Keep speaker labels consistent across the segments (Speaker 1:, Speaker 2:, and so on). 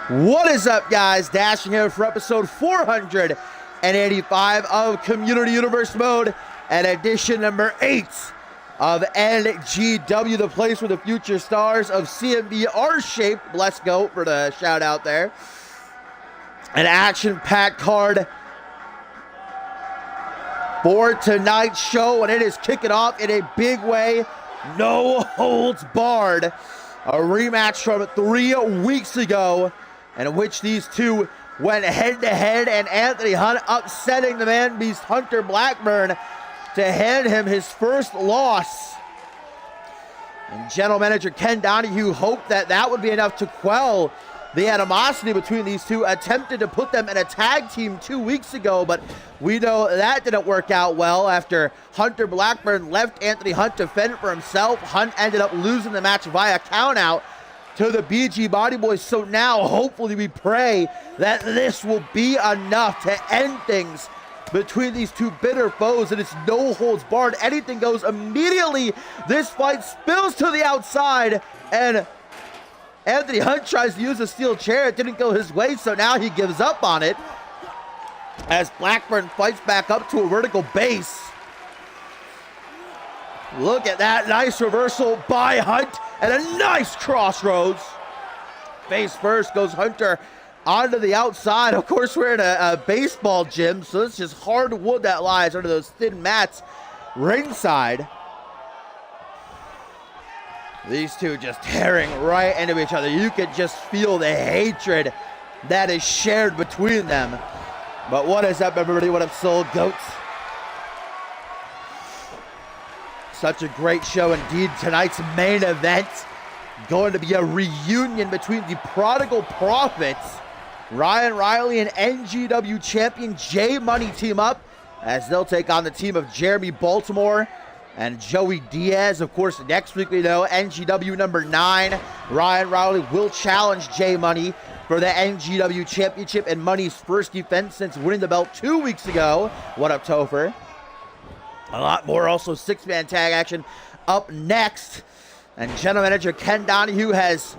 Speaker 1: What is up, guys? Dashing here for episode 485 of Community Universe Mode and edition number 8 of NGW, the place where the future stars of CMV are shaped. Let's go for the shout out there. An action-packed card for tonight's show, and it is kicking off in a big way. No holds barred. A rematch from 3 weeks ago, in which these two went head-to-head, and Anthony Hunt upsetting the man-beast Hunter Blackburn to hand him his first loss. And General Manager Ken Donahue hoped that that would be enough to quell the animosity between these two, attempted to put them in a tag team 2 weeks ago, but we know that didn't work out well after Hunter Blackburn left Anthony Hunt to fend for himself. Hunt ended up losing the match via countout to the BG Body Boys. So now, hopefully, we pray that this will be enough to end things between these two bitter foes, and it's no holds barred. Anything goes immediately. This fight spills to the outside, and Anthony Hunt tries to use a steel chair. It didn't go his way, so now he gives up on it as Blackburn fights back up to a vertical base. Look at that nice reversal by Hunt and a nice crossroads. Face first goes Hunter onto the outside. Of course, we're in a baseball gym, so it's just hard wood that lies under those thin mats ringside. These two just tearing right into each other. You could just feel the hatred that is shared between them. But what is up, everybody? What up, Soul Goats? Such a great show indeed. Tonight's main event going to be a reunion between the Prodigal Profits. Ryan Riley and NGW champion J Money team up as they'll take on the team of Jeremy Baltimore and Joey Diaz. Of course, next week we know NGW number 9, Ryan Riley will challenge J Money for the NGW championship and Money's first defense since winning the belt 2 weeks ago. What up, Topher? A lot more also 6-man tag action up next. And General Manager Ken Donahue has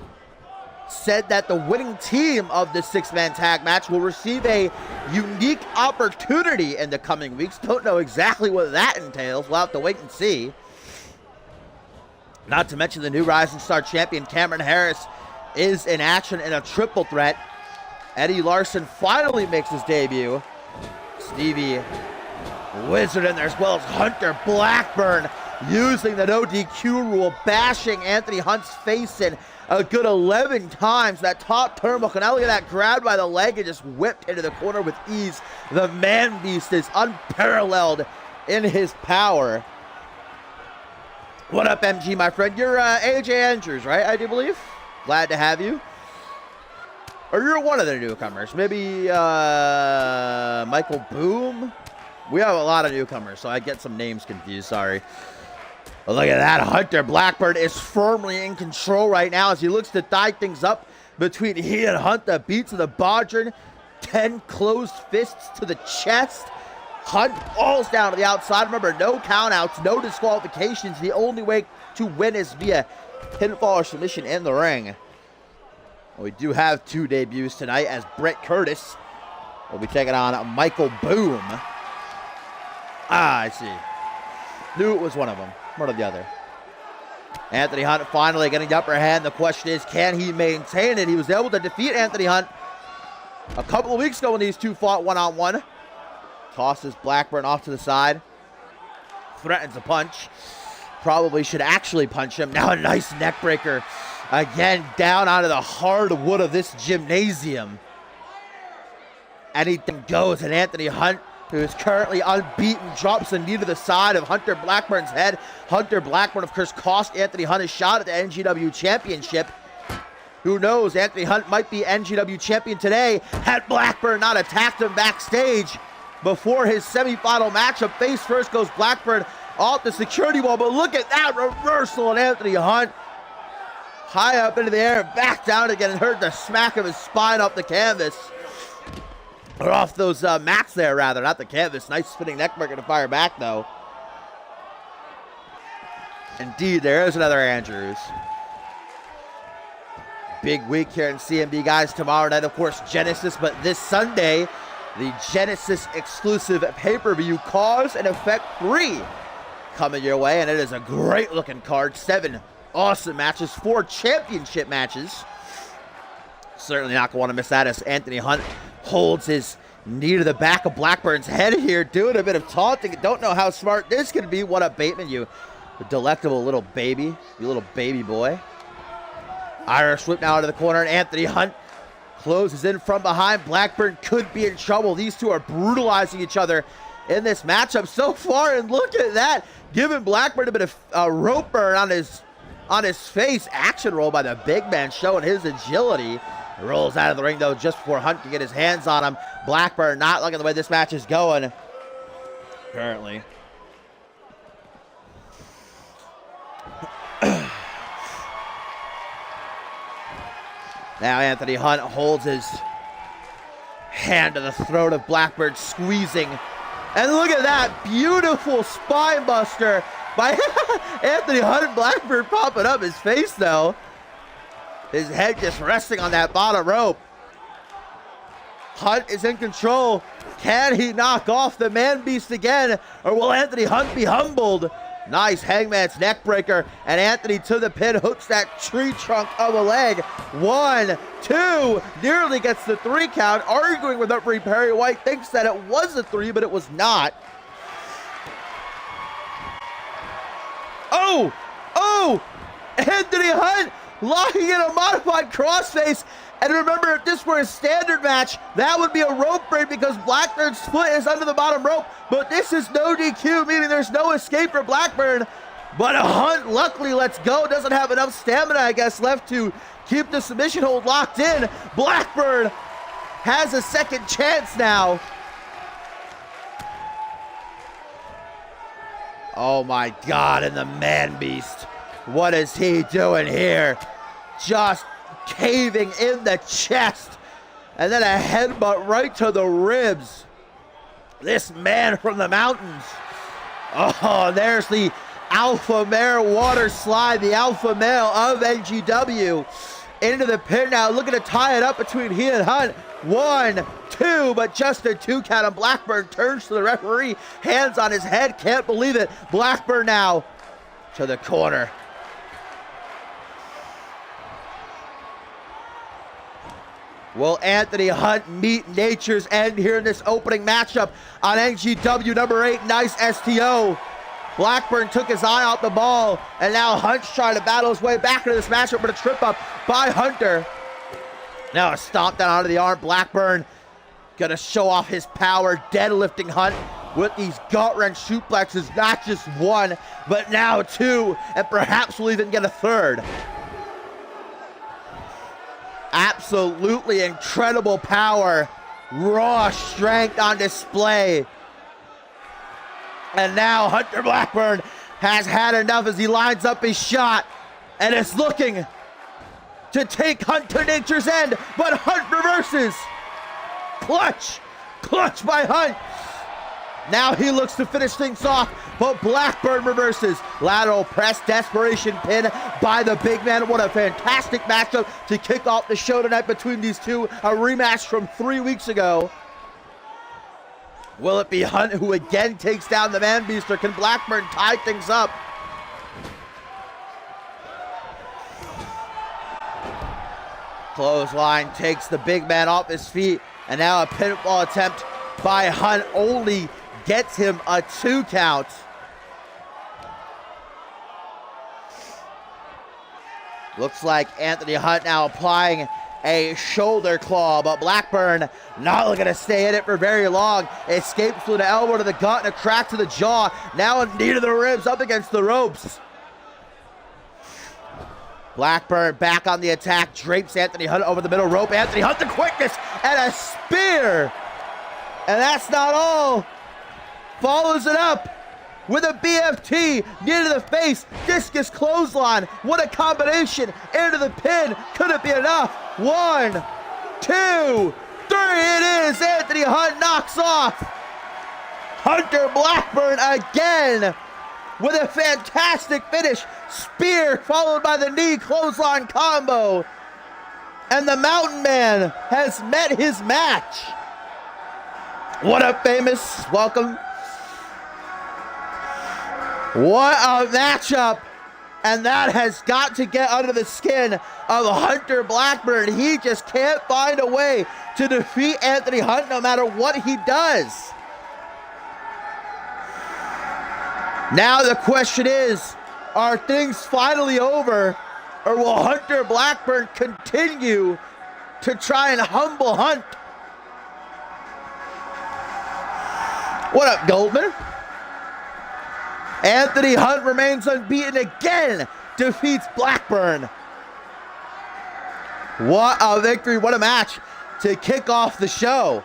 Speaker 1: said that the winning team of this 6-man tag match will receive a unique opportunity in the coming weeks. Don't know exactly what that entails. We'll have to wait and see. Not to mention the new Rising Star champion Cameron Harris is in action in a triple threat. Eddie Larson finally makes his debut. Stevie Wizard in there, as well as Hunter Blackburn using the no DQ rule, bashing Anthony Hunt's face in a good 11 times. That top turnbuckle. Now look at that, grabbed by the leg and just whipped into the corner with ease. The man beast is unparalleled in his power. What up, MG, my friend? You're AJ Andrews, right? I do believe. Glad to have you. Or you're one of the newcomers. Maybe Michael Boom. We have a lot of newcomers, so I get some names confused. Sorry. But look at that. Hunter Blackburn is firmly in control right now as he looks to tie things up between he and Hunt. The beats of the Bodron. 10 closed fists to the chest. Hunt falls down to the outside. Remember, no countouts, no disqualifications. The only way to win is via pinfall or submission in the ring. We do have 2 debuts tonight as Brett Curtis will be taking on Michael Boom. I see. Knew it was one of them. One or the other. Anthony Hunt finally getting the upper hand. The question is, can he maintain it? He was able to defeat Anthony Hunt a couple of weeks ago when these two fought one-on-one. Tosses Blackburn off to the side. Threatens a punch. Probably should actually punch him. Now a nice neck breaker. Again, down onto the hard wood of this gymnasium. Anything goes, and Anthony Hunt, who is currently unbeaten, drops a knee to the side of Hunter Blackburn's head. Hunter Blackburn, of course, cost Anthony Hunt a shot at the NGW championship. Who knows? Anthony Hunt might be NGW champion today had Blackburn not attacked him backstage before his semifinal matchup. Face first goes Blackburn off the security wall, but look at that reversal on Anthony Hunt. High up into the air and back down again, and heard the smack of his spine off the canvas. Or off those mats there, rather, not the canvas. Nice spinning neckbreaker to fire back, though. Indeed, there is another Andrews. big week here in CMV, guys. Tomorrow night, of course, Genesis, but this Sunday, the Genesis exclusive pay-per-view Cause and Effect 3 coming your way, and it is a great looking card. 7 awesome matches, 4 championship matches. Certainly not going to want to miss that as Anthony Hunt holds his knee to the back of Blackburn's head here, doing a bit of taunting. Don't know how smart this can be. What up, Bateman, you delectable little baby, you little baby boy. Irish whip now into the corner, and Anthony Hunt closes in from behind. Blackburn could be in trouble. These two are brutalizing each other in this matchup so far, and look at that, giving Blackburn a bit of rope burn on his face. Action roll by the big man, showing his agility. Rolls out of the ring, though, just before Hunt can get his hands on him. Blackburn not liking the way this match is going currently. Now Anthony Hunt holds his hand to the throat of Blackburn, squeezing. And look at that beautiful spine buster by Anthony Hunt. Blackburn popping up his face, though. His head just resting on that bottom rope. Hunt is in control. Can he knock off the man beast again, or will Anthony Hunt be humbled? Nice hangman's neck breaker, and Anthony to the pin, hooks that tree trunk of a leg. 1, 2, nearly gets the 3 count. Arguing with referee Perry White, thinks that it was a 3, but it was not. Oh, Anthony Hunt locking in a modified crossface. And remember, if this were a standard match, that would be a rope break because Blackburn's foot is under the bottom rope. But this is no DQ, meaning there's no escape for Blackburn. But Hunt luckily lets go. Doesn't have enough stamina, I guess, left to keep the submission hold locked in. Blackburn has a second chance now. Oh my God, and the man beast. What is he doing here? Just caving in the chest, and then a headbutt right to the ribs. This man from the mountains. Oh, there's the alpha male water slide, the alpha male of NGW into the pin now, looking to tie it up between he and Hunt. 1, 2, but just a 2 count, and Blackburn turns to the referee, hands on his head, can't believe it. Blackburn now to the corner. Will Anthony Hunt meet nature's end here in this opening matchup on NGW number 8? Nice STO. Blackburn took his eye off the ball, and now Hunt's trying to battle his way back into this matchup with a trip up by Hunter. Now a stomp down onto the arm. Blackburn gonna show off his power, deadlifting Hunt with these gut-wrench suplexes, not just 1, but now 2, and perhaps we'll even get a 3rd. Absolutely incredible power, raw strength on display. And now Hunter Blackburn has had enough as he lines up his shot and is looking to take Hunt to nature's end, but Hunt reverses. Clutch by Hunt. Now he looks to finish things off, but Blackburn reverses. Lateral press, desperation pin by the big man. What a fantastic matchup to kick off the show tonight between these two. A rematch from 3 weeks ago. Will it be Hunt who again takes down the man beast, or can Blackburn tie things up? Clothesline takes the big man off his feet, and now a pinfall attempt by Hunt only gets him a 2 count. Looks like Anthony Hunt now applying a shoulder claw, but Blackburn not looking to stay in it for very long. Escapes with an elbow to the gut and a crack to the jaw. Now a knee to the ribs up against the ropes. Blackburn back on the attack, drapes Anthony Hunt over the middle rope. Anthony Hunt, the quickness, and a spear. And that's not all. Follows it up with a BFT, knee to the face, discus clothesline. What a combination. Into the pin. Could it be enough? 1, 2, 3. It is. Anthony Hunt knocks off Hunter Blackburn again with a fantastic finish. Spear followed by the knee clothesline combo. And the Mountain Man has met his match. What up, famous? Welcome. What a matchup. And that has got to get under the skin of Hunter Blackburn. He just can't find a way to defeat Anthony Hunt no matter what he does. Now the question is, are things finally over, or will Hunter Blackburn continue to try and humble Hunt? What up, Goldman? Anthony Hunt remains unbeaten again, defeats Blackburn. What a victory, what a match to kick off the show.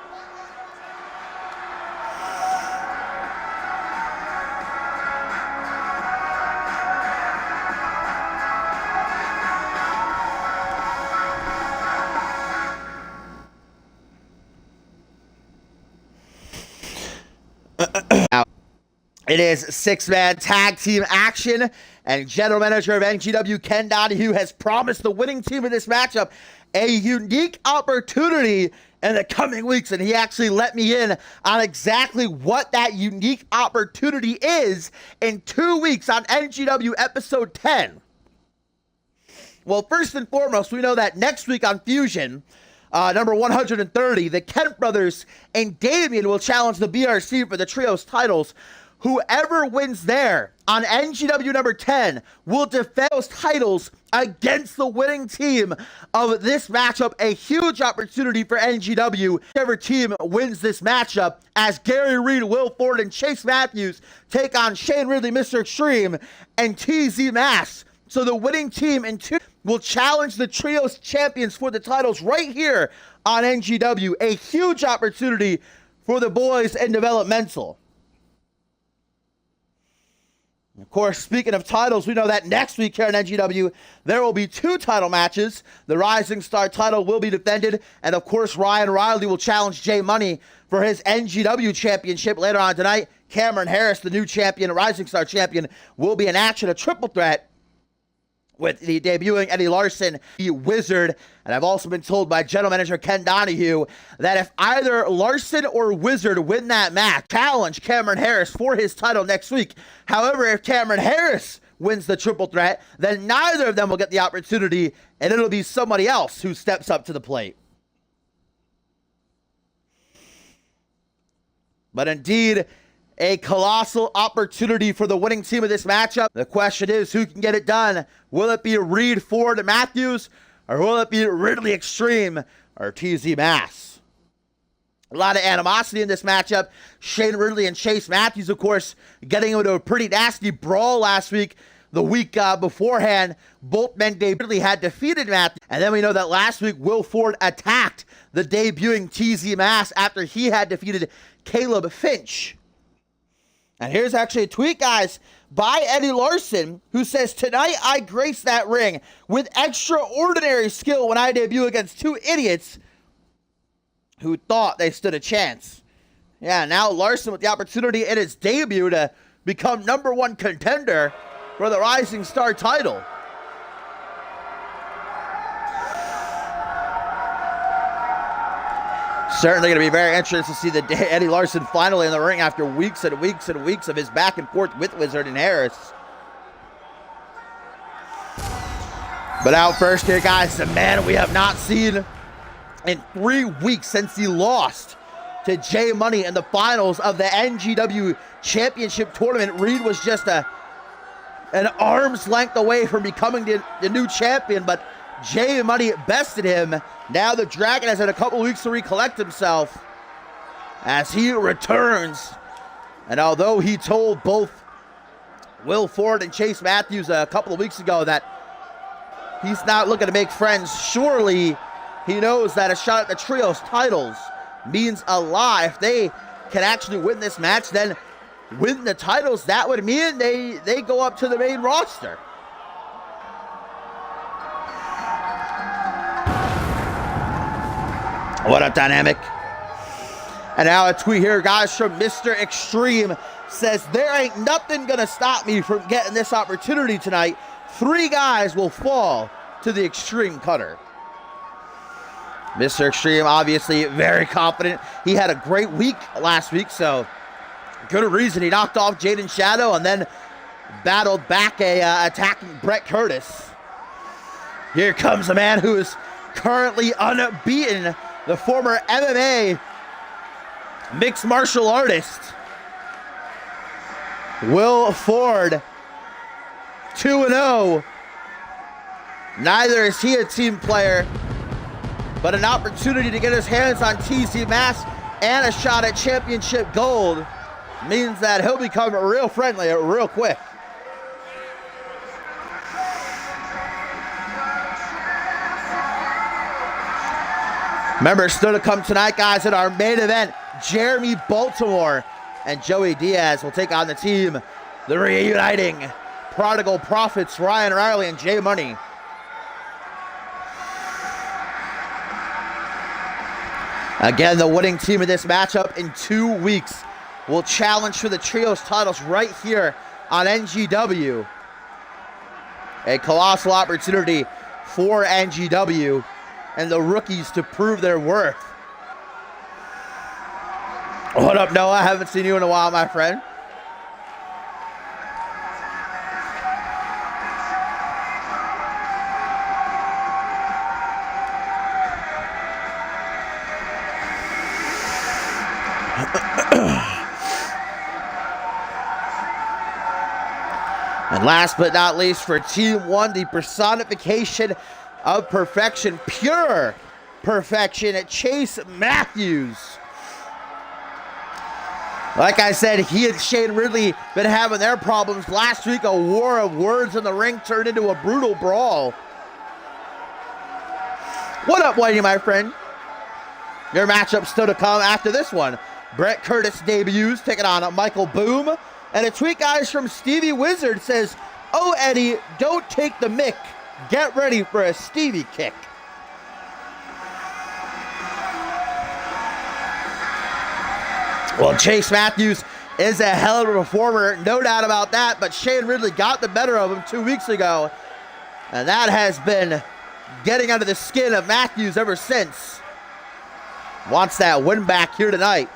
Speaker 1: It is six-man tag team action, and General Manager of NGW, Ken Donahue, has promised the winning team of this matchup a unique opportunity in the coming weeks, and he actually let me in on exactly what that unique opportunity is in 2 weeks on NGW Episode 10. Well, first and foremost, we know that next week on Fusion, number 130, the Kent brothers and Damien will challenge the BRC for the trios titles. Whoever wins there on NGW number 10 will defend those titles against the winning team of this matchup. A huge opportunity for NGW. Whichever team wins this matchup, as Gary Reed, Will Ford, and Chase Matthews take on Shane Ridley, Mr. Extreme, and TZ Mass. So the winning team in two will challenge the trios champions for the titles right here on NGW. A huge opportunity for the boys in developmental. Of course, speaking of titles, we know that next week here on NGW, there will be 2 title matches. The Rising Star title will be defended, and of course, Ryan Riley will challenge Jay Money for his NGW championship later on tonight. Cameron Harris, the new champion, Rising Star champion, will be in action, a triple threat with the debuting Eddie Larson, the Wizard. And I've also been told by General Manager Ken Donahue that if either Larson or Wizard win that match, challenge Cameron Harris for his title next week. However, if Cameron Harris wins the triple threat, then neither of them will get the opportunity, and it'll be somebody else who steps up to the plate. But indeed, a colossal opportunity for the winning team of this matchup. The question is, who can get it done? Will it be Reed, Ford, and Matthews, or will it be Ridley Extreme or TZ Mass? A lot of animosity in this matchup. Shane Ridley and Chase Matthews, of course, getting into a pretty nasty brawl last week. The week beforehand, both men Ridley had defeated Matthews. And then we know that last week, Will Ford attacked the debuting TZ Mass after he had defeated Caleb Finch. And here's actually a tweet, guys, by Eddie Larson, who says, "Tonight I graced that ring with extraordinary skill when I debut against 2 idiots who thought they stood a chance." Yeah, now Larson with the opportunity in his debut to become #1 contender for the Rising Star title. Certainly going to be very interesting to see Eddie Larson finally in the ring after weeks and weeks and weeks of his back and forth with Wizard and Harris. But out first here, guys, the man we have not seen in 3 weeks since he lost to Jay Money in the finals of the NGW Championship Tournament. Reed was just an arm's length away from becoming the new champion, but Jay Money bested him. Now the Dragon has had a couple weeks to recollect himself as he returns. And although he told both Will Ford and Chase Matthews a couple of weeks ago that he's not looking to make friends, surely he knows that a shot at the trios titles means a lot. If they can actually win this match, then win the titles, that would mean they go up to the main roster. What a dynamic. And now a tweet here, guys, from Mr. Extreme says, "There ain't nothing gonna stop me from getting this opportunity tonight. 3 guys will fall to the Extreme Cutter." Mr. Extreme, obviously very confident. He had a great week last week, so good reason he knocked off Jaden Shadow and then battled back a attacking Brett Curtis. Here comes a man who is currently unbeaten, the former MMA mixed martial artist, Will Ford, 2-0. Neither is he a team player, but an opportunity to get his hands on TZ Mask and a shot at championship gold means that he'll become real friendly real quick. Remember, still to come tonight, guys, at our main event, Jeremy Baltimore and Joey Diaz will take on the team, the reuniting Prodigal Profits, Ryan Riley and Jay Money. Again, the winning team of this matchup in 2 weeks will challenge for the trios titles right here on NGW. A colossal opportunity for NGW and the rookies to prove their worth. What up, Noah? I haven't seen you in a while, my friend. And last but not least, for Team 1, the personification of perfection, pure perfection, at Chase Matthews. Like I said, he and Shane Ridley been having their problems. Last week, a war of words in the ring turned into a brutal brawl. What up, Whitey, my friend? Your matchup still to come after this one. Brett Curtis debuts, taking on Michael Boom. And a tweet, guys, from Stevie Wizard says, "Oh, Eddie, don't take the mick. Get ready for a Stevie kick." Well, Chase Matthews is a hell of a performer, no doubt about that, but Shane Ridley got the better of him 2 weeks ago, and that has been getting under the skin of Matthews ever since. Wants that win back here tonight.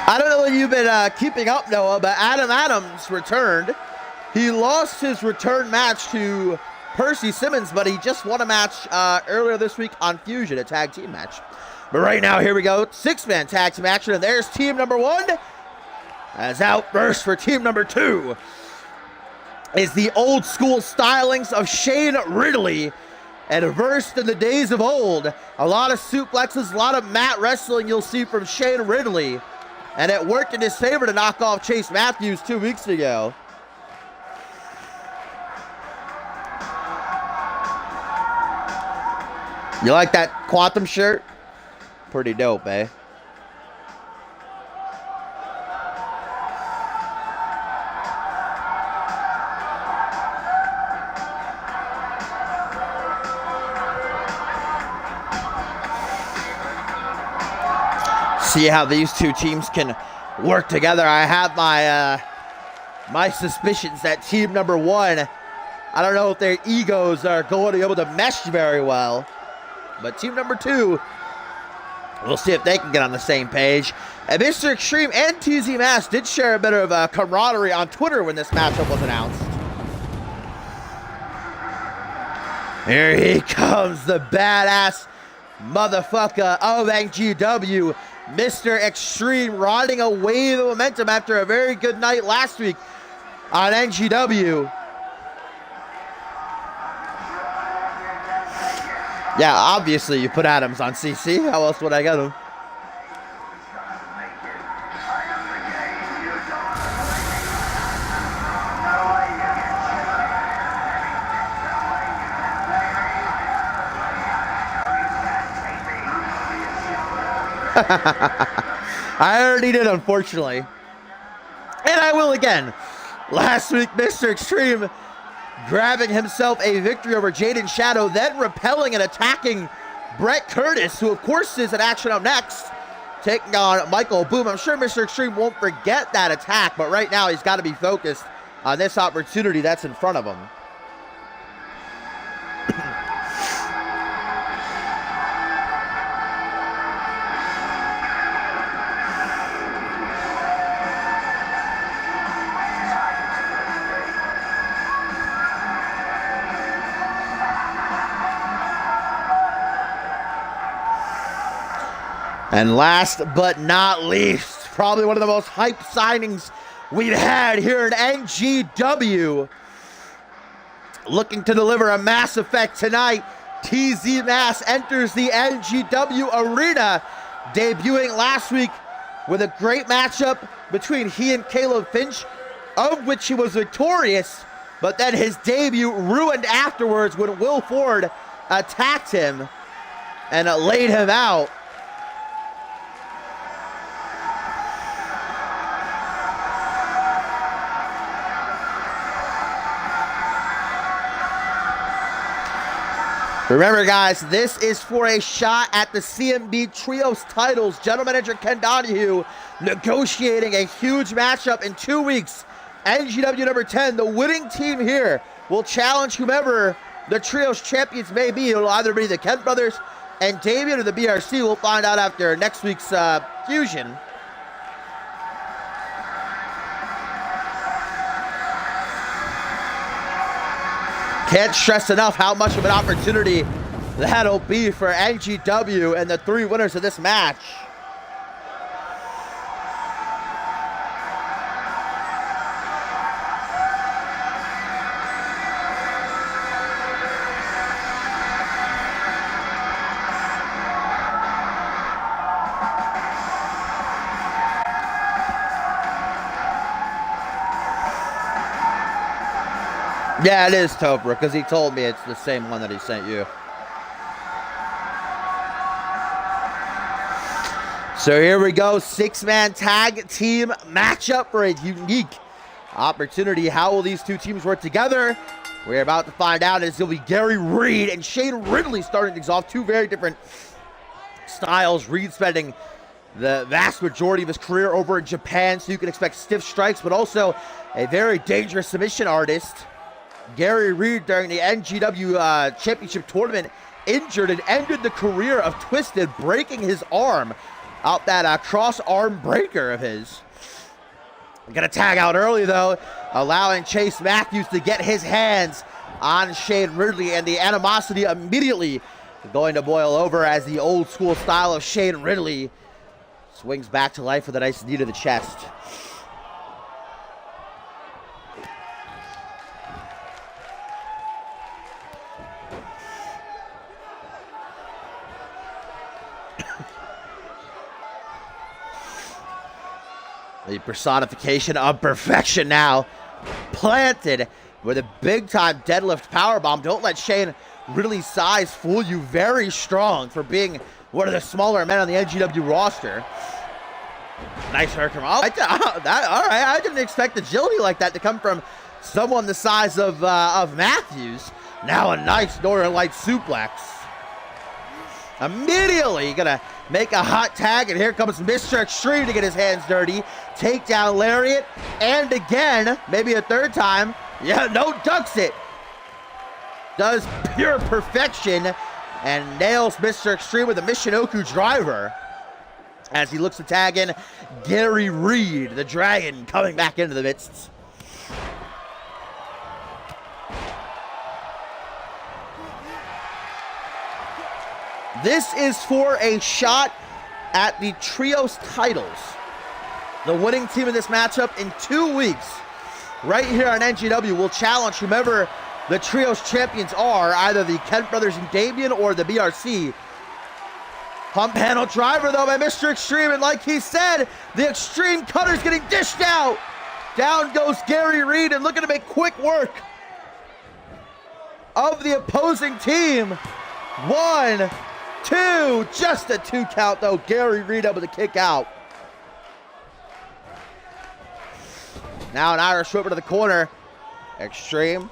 Speaker 1: I don't know if you've been keeping up, Noah, but Adam Adams returned. He lost his return match to Percy Simmons, but he just won a match earlier this week on Fusion, a tag team match. But right now, here we go, 6-man tag team action, and there's team number 1. As out first for team number 2 is the old school stylings of Shane Ridley, and versed in the days of old. A lot of suplexes, a lot of mat wrestling you'll see from Shane Ridley. And it worked in his favor to knock off Chase Matthews 2 weeks ago. You like that Quantum shirt? Pretty dope, eh? See how these two teams can work together. I have my suspicions that team number 1, I don't know if their egos are going to be able to mesh very well, but team number 2, we'll see if they can get on the same page. And Mr. Extreme and TZ Mask did share a bit of camaraderie on Twitter when this matchup was announced. Here he comes, the badass motherfucker of NGW, Mr. Extreme, riding a wave of momentum after a very good night last week on NGW. Yeah, obviously you put Adams on CC. How else would I get him? I already did, unfortunately. I will again. Last week, Mr. Extreme grabbing himself a victory over Jaden Shadow, then repelling and attacking Brett Curtis, who of course is in action up next, taking on Michael Boom. I'm sure Mr. Extreme won't forget that attack, but right now he's got to be focused on this opportunity that's in front of him. And last but not least, probably one of the most hyped signings we've had here in NGW. Looking to deliver a mass effect tonight, TZ Mass enters the NGW arena, debuting last week with a great matchup between he and Caleb Finch, of which he was victorious, but then his debut ruined afterwards when Will Ford attacked him and laid him out. Remember, guys, this is for a shot at the CMV Trios titles. General Manager Ken Donahue negotiating a huge matchup in 2 weeks. NGW number 10, the winning team here will challenge whomever the Trios champions may be. It'll either be the Kent brothers and Damien or the BRC. We'll find out after next week's fusion. Can't stress enough how much of an opportunity that'll be for NGW and the 3 winners of this match. Yeah, it is Topher, because he told me it's the same one that he sent you. So here we go, 6-man tag team matchup for a unique opportunity. How will these two teams work together? We're about to find out. It's going to be Gary Reed and Shane Ridley starting things off. Two very different styles. Reed spending the vast majority of his career over in Japan, so you can expect stiff strikes, but also a very dangerous submission artist. Gary Reed, during the NGW Championship Tournament, injured and ended the career of Twisted, breaking his arm out that cross-arm breaker of his. Gonna tag out early, though, allowing Chase Matthews to get his hands on Shane Ridley, and the animosity immediately going to boil over as the old-school style of Shane Ridley swings back to life with a nice knee to the chest. The personification of perfection now planted with a big-time deadlift powerbomb. Don't let Shane Ridley's size fool you. Very strong for being one of the smaller men on the NGW roster. Nice hurricane. Oh, all right. I didn't expect agility like that to come from someone the size of Matthews. Now a nice Northern Light suplex. Immediately gonna make a hot tag, and here comes Mr. Extreme to get his hands dirty. Takedown lariat, and again, maybe a third time. Yeah, no, ducks it. Does pure perfection and nails Mr. Extreme with a Michinoku driver as he looks to tag in Gary Reed, the Dragon, coming back into the midst. This is for a shot at the Trios titles. The winning team in this matchup in 2 weeks, right here on NGW, will challenge whomever the Trios champions are, either the Kent brothers and Damien or the BRC. Pump handle driver, though, by Mr. Extreme, and like he said, the Extreme Cutter's getting dished out. Down goes Gary Reed, and looking to make quick work of the opposing team. 1, 2, just a 2 count, though. Gary Reed able to kick out. Now an Irish whip into the corner. Extreme.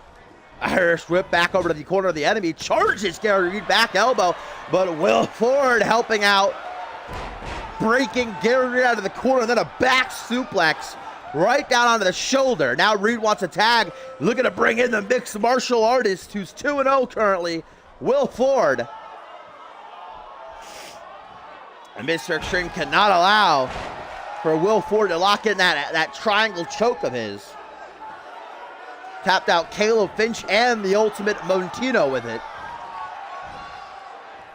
Speaker 1: Irish whip back over to the corner of the enemy. Charges Gary Reed back elbow. But Will Ford helping out. Breaking Gary Reed out of the corner. And then a back suplex right down onto the shoulder. Now Reed wants a tag. Looking to bring in the mixed martial artist who's 2-0 currently. Will Ford. And Mr. Extreme cannot allow for Will Ford to lock in that triangle choke of his. Tapped out Caleb Finch and the Ultimate Montino with it.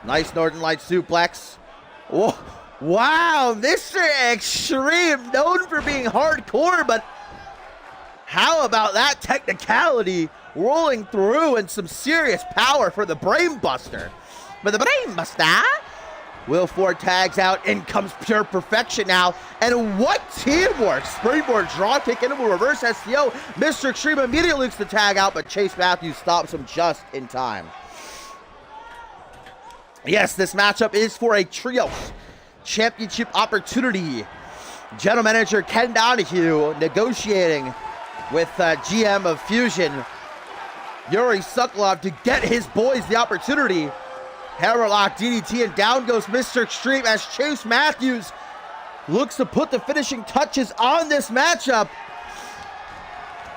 Speaker 1: Nice Northern Light suplex. Whoa. Wow, Mr. Extreme, known for being hardcore, but how about that technicality rolling through and some serious power for the Brain Buster. But the Brain Buster, Will Ford tags out, in comes Pure Perfection now, and what teamwork! Springboard draw kick into a reverse STO. Mr. Extreme immediately looks to tag out, but Chase Matthews stops him just in time. Yes, this matchup is for a Trios Championship opportunity. General Manager Ken Donahue negotiating with GM of Fusion, Yuri Sokolov, to get his boys the opportunity. Hammerlock DDT, and down goes Mr. Extreme as Chase Matthews looks to put the finishing touches on this matchup.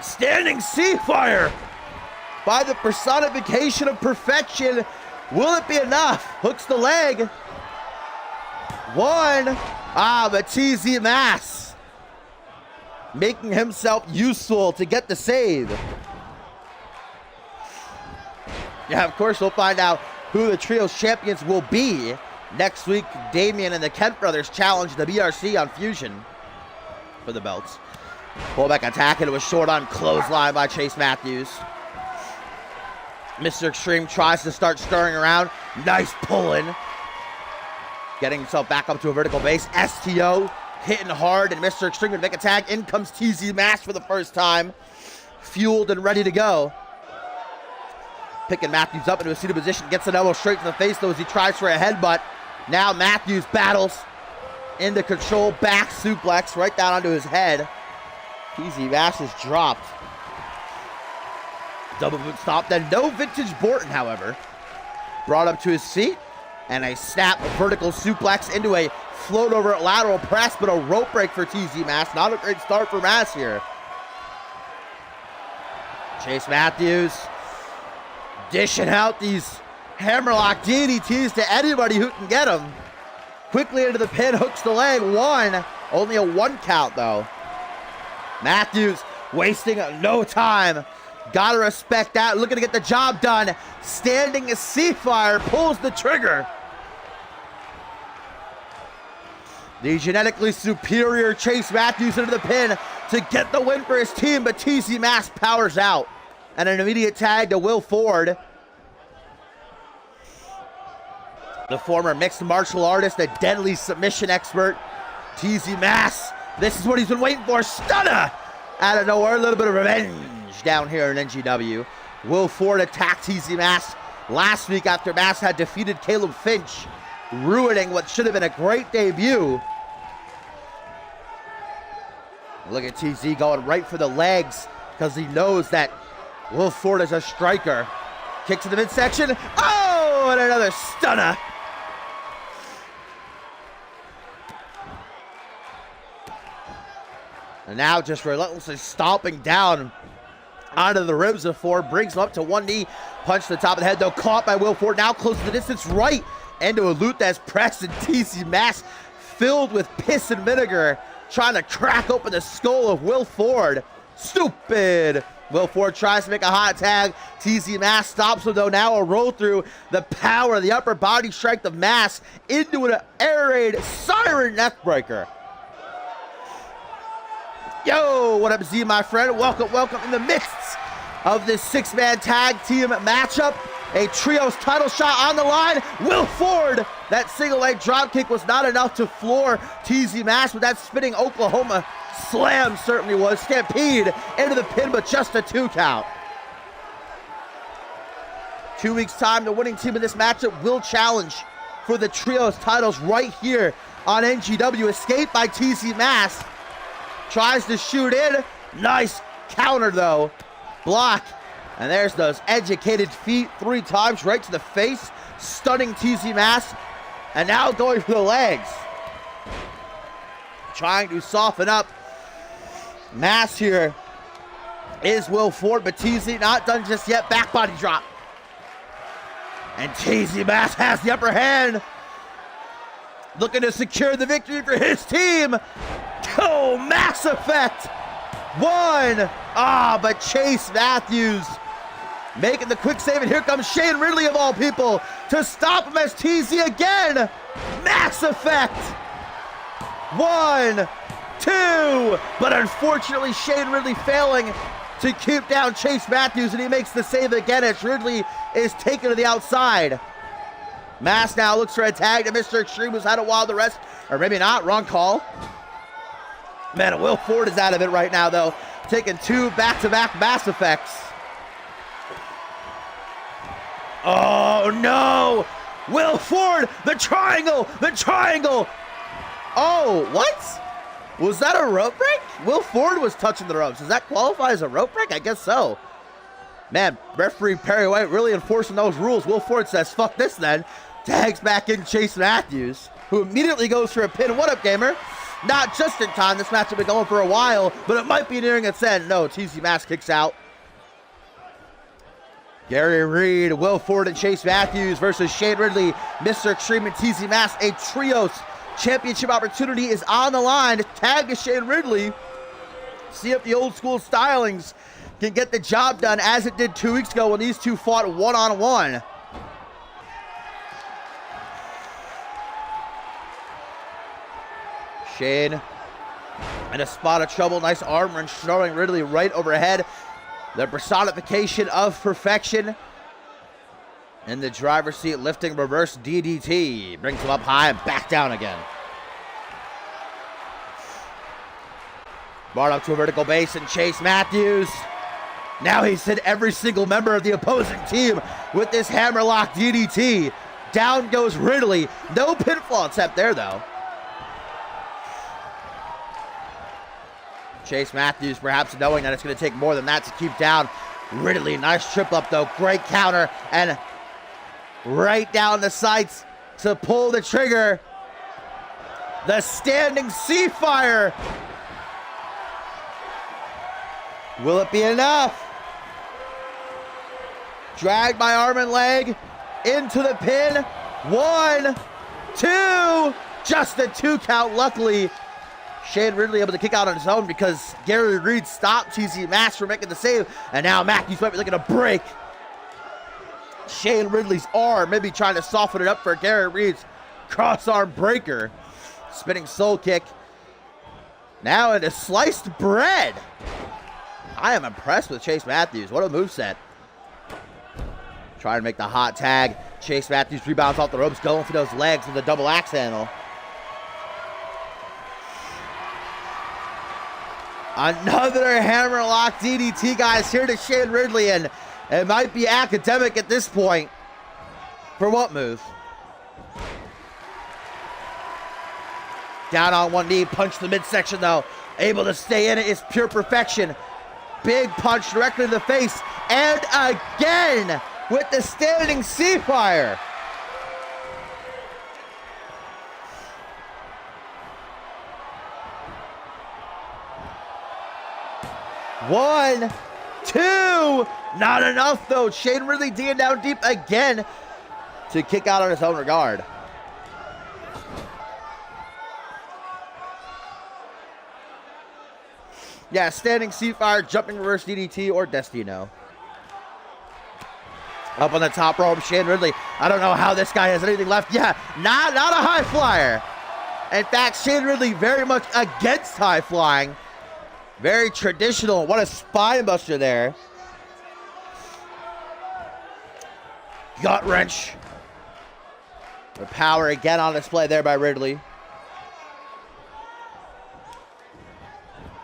Speaker 1: Standing Sea Fire by the personification of perfection. Will it be enough? Hooks the leg. One. But TZ Mass making himself useful to get the save. Yeah, of course, we'll find out who the Trios champions will be next week. Damian and the Kent brothers challenge the BRC on Fusion for the belts. Pullback attack, and it was short on clothesline by Chase Matthews. Mr. Extreme tries to start scurrying around. Nice pull-in. Getting himself back up to a vertical base. STO hitting hard, and Mr. Extreme would make a tag. In comes TZ Mass for the first time. Fueled and ready to go. Picking Matthews up into a seated position. Gets an elbow straight to the face, though, as he tries for a headbutt. Now Matthews battles into control. Back suplex right down onto his head. TZ Mass is dropped. Double boot stop. Then no Vintage Borton, however. Brought up to his feet. And a snap vertical suplex into a float over lateral press, but a rope break for TZ Mass. Not a great start for Mass here. Chase Matthews dishing out these hammerlock DDTs to anybody who can get them. Quickly into the pin, hooks the leg. One. Only a 1 count, though. Matthews wasting no time. Gotta respect that. Looking to get the job done. Standing Sea Fire pulls the trigger. The genetically superior Chase Matthews into the pin to get the win for his team, but TZ Mass powers out. And an immediate tag to Will Ford. The former mixed martial artist, a deadly submission expert. TZ Mass, this is what he's been waiting for. Stunner! Out of nowhere, a little bit of revenge down here in NGW. Will Ford attacked TZ Mass last week after Mass had defeated Caleb Finch, ruining what should have been a great debut. Look at TZ going right for the legs because he knows that Will Ford is a striker. Kick to the midsection. Oh, and another stunner. And now just relentlessly stomping down onto the ribs of Ford. Brings him up to one knee. Punch to the top of the head, though. Caught by Will Ford. Now closes the distance right into a Luthez press, and TZ Mass filled with piss and vinegar, trying to crack open the skull of Will Ford. Stupid. Will Ford tries to make a hot tag. TZ Mass stops him, though. Now a roll through. The power of the upper body strength of Mass into an air raid siren neckbreaker. Yo, what up, Z, my friend? Welcome, welcome. In the midst of this 6-man tag team matchup, a trios title shot on the line. Will Ford, that single leg drop kick was not enough to floor TZ Mass, but that spinning Oklahoma slam certainly was. Stampede into the pin, but just a 2 count. 2 weeks time, the winning team in this matchup will challenge for the trios titles right here on NGW. Escape by TZ Mass. Tries to shoot in. Nice counter, though. Block. And there's those educated feet 3 times right to the face. Stunning TZ Mass. And now going for the legs. Trying to soften up. Mass here is Will Ford, but TZ not done just yet. Back body drop. And TZ Mass has the upper hand. Looking to secure the victory for his team. Oh, Mass Effect. 1. But Chase Matthews making the quick save, and here comes Shane Ridley of all people to stop him as TZ again. Mass Effect. 1, 2. But unfortunately, Shane Ridley failing to keep down Chase Matthews, and he makes the save again as Ridley is taken to the outside. Mass now looks for a tag to Mr. Extreme, who's had a while the rest, or maybe not, wrong call. Man, Will Ford is out of it right now, though, taking 2 back-to-back Mass Effects. Oh, no! Will Ford, the triangle! The triangle! Oh, what? Was that a rope break? Will Ford was touching the ropes. Does that qualify as a rope break? I guess so. Man, referee Perry White really enforcing those rules. Will Ford says, fuck this then. Tags back in Chase Matthews, who immediately goes for a pin. What up, gamer? Not just in time. This match has been going for a while, but it might be nearing its end. No, TZ Mass kicks out. Gary Reed, Will Ford, and Chase Matthews versus Shane Ridley, Mr. Extreme, and TZ Mass. A trios championship opportunity is on the line. Tag to Shane Ridley. See if the old school stylings can get the job done as it did 2 weeks ago when these two fought one-on-one. Shane in a spot of trouble. Nice arm wrench throwing Ridley right overhead. The personification of perfection. In the driver's seat, lifting reverse DDT. Brings him up high and back down again. Brought up to a vertical base, and Chase Matthews. Now he's hit every single member of the opposing team with this hammerlock DDT. Down goes Ridley. No pinfall attempt there, though. Chase Matthews perhaps knowing that it's going to take more than that to keep down Ridley. Nice trip up, though. Great counter. And right down the sights to pull the trigger. The standing sea fire. Will it be enough? Dragged by arm and leg into the pin. 1, 2. Just a 2 count. Luckily, Shane Ridley able to kick out on his own because Gary Reed stopped TZ Mass from making the save. And now Matthews might be looking to break Shane Ridley's arm. Maybe trying to soften it up for Gary Reed's cross arm breaker. Spinning soul kick. Now into sliced bread. I am impressed with Chase Matthews. What a moveset. Trying to make the hot tag. Chase Matthews rebounds off the ropes, going for those legs with a double axe handle. Another hammerlock DDT, guys, here to Shane Ridley, and it might be academic at this point. For what move? Down on one knee, punch the midsection, though. Able to stay in it is pure perfection. Big punch directly to the face, and again with the standing sea fire. One, two, not enough though. Shane Ridley digging down deep again to kick out on his own regard. Yeah, standing sea fire, jumping reverse DDT, or Destino. Up on the top rope, Shane Ridley. I don't know how this guy has anything left. Yeah, not a high flyer. In fact, Shane Ridley very much against high flying. Very traditional. What a spine buster there. Gut wrench. The power again on display there by Ridley.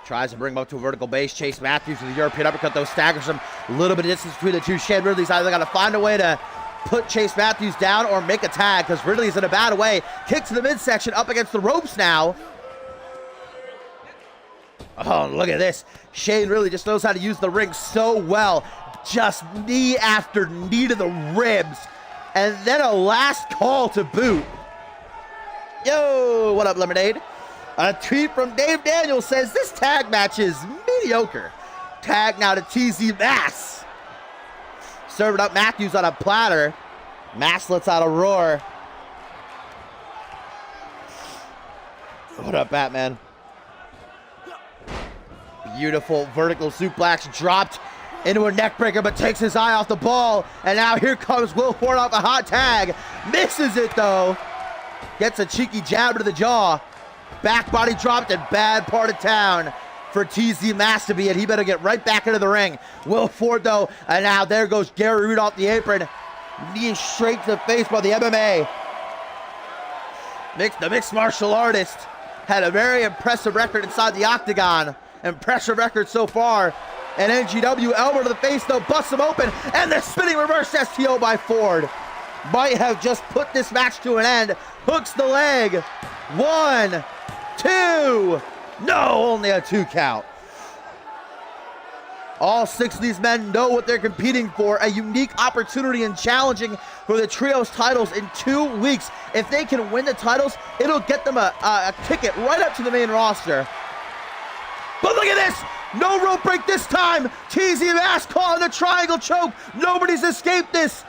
Speaker 1: Tries to bring him up to a vertical base. Chase Matthews with the European uppercut, though, staggers him. A little bit of distance between the two. Shane Ridley's either got to find a way to put Chase Matthews down or make a tag, because Ridley's in a bad way. Kick to the midsection, up against the ropes now. Oh, look at this. Shane really just knows how to use the ring so well. Just knee after knee to the ribs. And then a last call to boot. Yo, what up, Lemonade? A tweet from Dave Daniels says, this tag match is mediocre. Tag now to TZ Mass. Serving up Matthews on a platter. Mass lets out a roar. What up, Batman? Beautiful vertical suplex dropped into a neckbreaker, but takes his eye off the ball. And now here comes Will Ford off a hot tag. Misses it, though. Gets a cheeky jab to the jaw. Back body dropped in bad part of town for TZ Mass to be it. He better get right back into the ring. Will Ford, though, and now there goes Gary Reed off the apron. Knee straight to the face by the MMA. The mixed martial artist had a very impressive record inside the octagon. Impressive record so far. And NGW elbow to the face, though, busts him open. And the spinning reverse STO by Ford might have just put this match to an end. Hooks the leg. 1, 2. No, only a 2 count. All 6 of these men know what they're competing for. A unique opportunity in challenging for the trios titles in 2 weeks. If they can win the titles, it'll get them a ticket right up to the main roster. But look at this! No rope break this time! TZ Mass calling the triangle choke. Nobody's escaped this.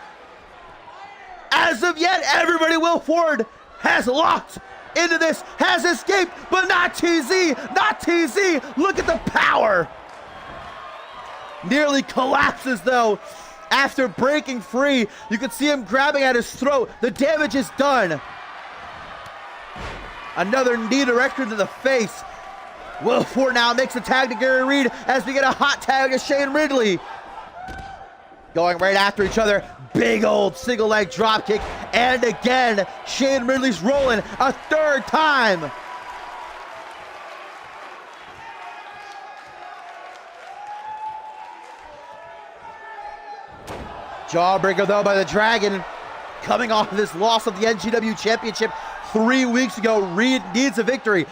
Speaker 1: As of yet, everybody Will Ford has locked into this, has escaped, but not TZ, not TZ. Look at the power. Nearly collapses, though. After breaking free, you can see him grabbing at his throat. The damage is done. Another knee directly to the face. Will Ford now makes a tag to Gary Reed as we get a hot tag to Shane Ridley. Going right after each other. Big old single leg drop kick. And again, Shane Ridley's rolling a 3rd time. Jawbreaker, though, by the Dragon. Coming off of this loss of the NGW Championship 3 weeks ago, Reed needs a victory.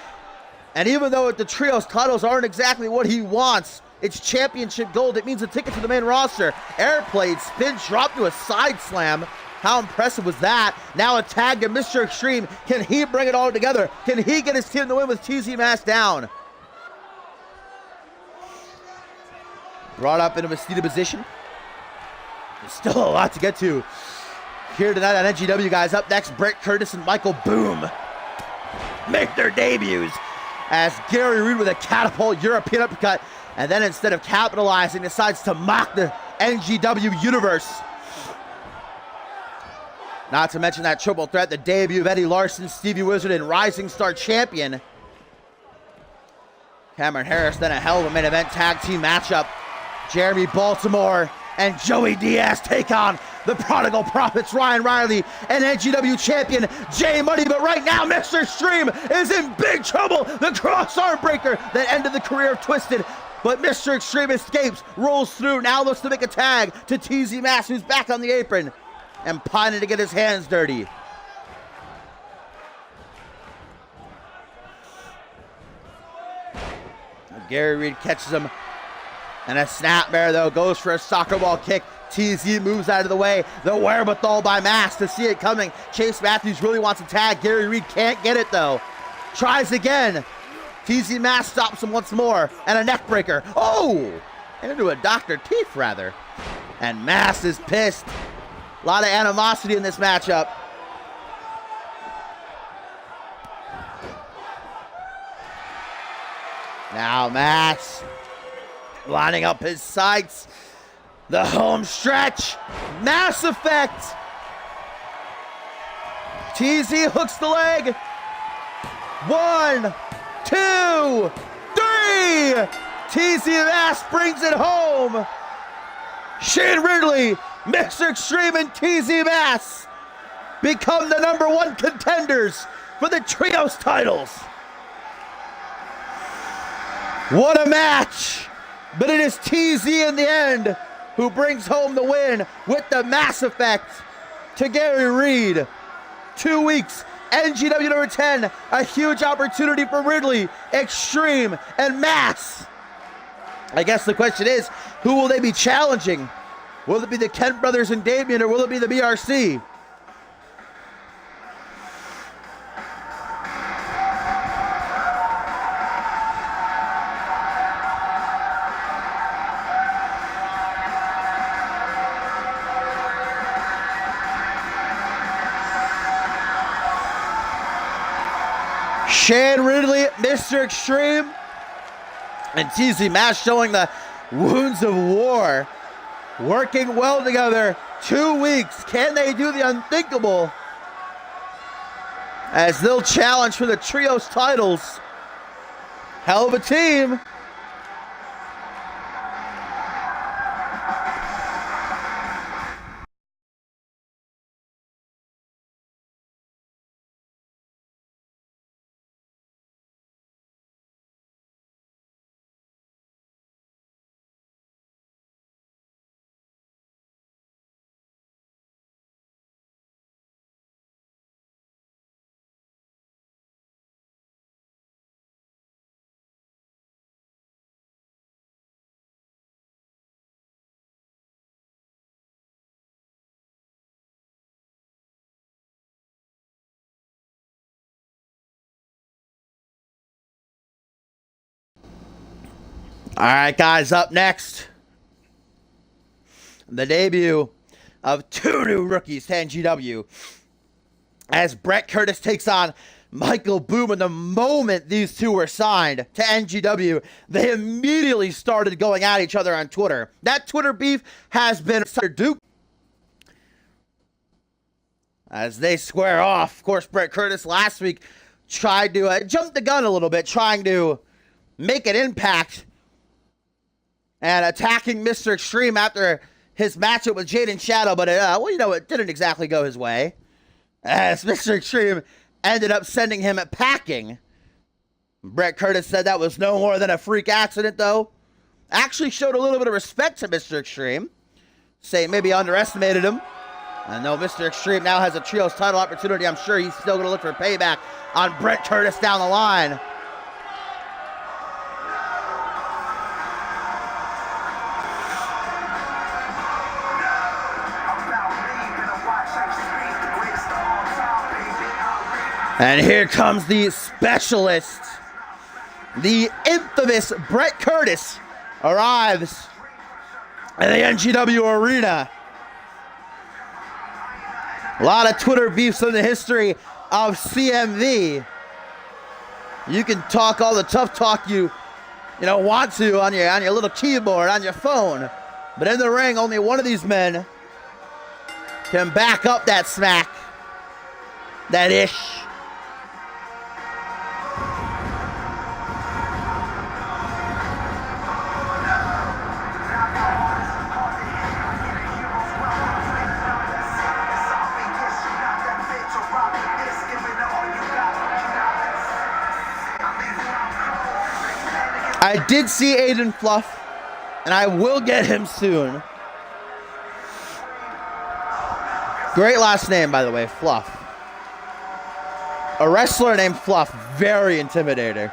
Speaker 1: And even though the trios titles aren't exactly what he wants, it's championship gold. It means a ticket to the main roster. Airplane, spin drop to a side slam. How impressive was that? Now a tag to Mr. Extreme. Can he bring it all together? Can he get his team to win with TZ Mass down? Brought up into a seated position. There's still a lot to get to here tonight on NGW, guys. Up next, Brett Curtis and Michael Boom make their debuts as Gary Reed with a catapult European uppercut, and then instead of capitalizing, decides to mock the NGW universe. Not to mention that triple threat, the debut of Eddie Larson, Stevie Wizard, and Rising Star Champion Cameron Harris. Then a hell of a main event tag team matchup. Jeremy Baltimore and Joey Diaz take on the Prodigal Prophets, Ryan Riley, and NGW champion Jay Money. But right now, Mr. Extreme is in big trouble. The cross arm breaker that ended the career of Twisted. But Mr. Extreme escapes, rolls through, now looks to make a tag to TZ Mass, who's back on the apron and pining to get his hands dirty. Gary Reed catches him. And a snapmare, though, goes for a soccer ball kick. TZ moves out of the way. The wherewithal by Mass to see it coming. Chase Matthews really wants a tag. Gary Reed can't get it, though. Tries again. TZ Mass stops him once more. And a neck breaker. Oh! Into a Dr. Teeth, rather. And Mass is pissed. A lot of animosity in this matchup. Now Mass lining up his sights. The home stretch. Mass effect. TZ hooks the leg. 1, 2, 3. TZ Mass brings it home. Shane Ridley, Mr. Extreme, and TZ Mass become the #1 contenders for the trios titles. What a match. But it is TZ in the end who brings home the win with the Mass effect to Gary Reed. 2 weeks NGW number 10, a huge opportunity for Ridley, Extreme, and Mass. I guess the question is, who will they be challenging? Will it be the Kent brothers and Damien, or will it be the BRC? Shane Ridley, Mr. Extreme, and TZ Mass showing the wounds of war. Working well together. 2 weeks. Can they do the unthinkable? As they'll challenge for the trios titles. Hell of a team. All right, guys, up next, the debut of 2 new rookies to NGW as Brett Curtis takes on Michael Boom. And the moment these two were signed to NGW, they immediately started going at each other on Twitter. That Twitter beef has been Duke as they square off. Of course, Brett Curtis last week tried to jump the gun a little bit, trying to make an impact and attacking Mr. Extreme after his matchup with Jaden Shadow, but it didn't exactly go his way, as Mr. Extreme ended up sending him packing. Brett Curtis said that was no more than a freak accident, though. Actually showed a little bit of respect to Mr. Extreme, saying maybe underestimated him. And though Mr. Extreme now has a trios title opportunity, I'm sure he's still going to look for payback on Brett Curtis down the line. And here comes the specialist. The infamous Brett Curtis arrives in the NGW arena. A lot of Twitter beefs in the history of CMV. You can talk all the tough talk you want to on your little keyboard, on your phone. But in the ring, only one of these men can back up that smack, that ish. I did see Aiden Fluff, and I will get him soon. Great last name, by the way, Fluff. A wrestler named Fluff, very intimidating.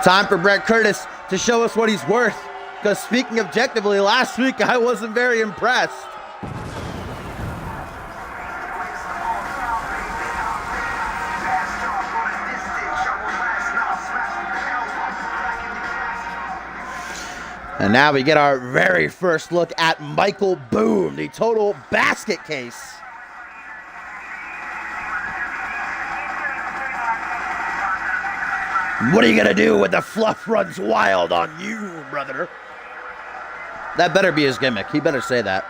Speaker 1: Time for Brett Curtis to show us what he's worth. Because speaking objectively, last week I wasn't very impressed. And now we get our very first look at Michael Boom, the total basket case. What are you gonna do when the fluff runs wild on you, brother? That better be his gimmick. He better say that.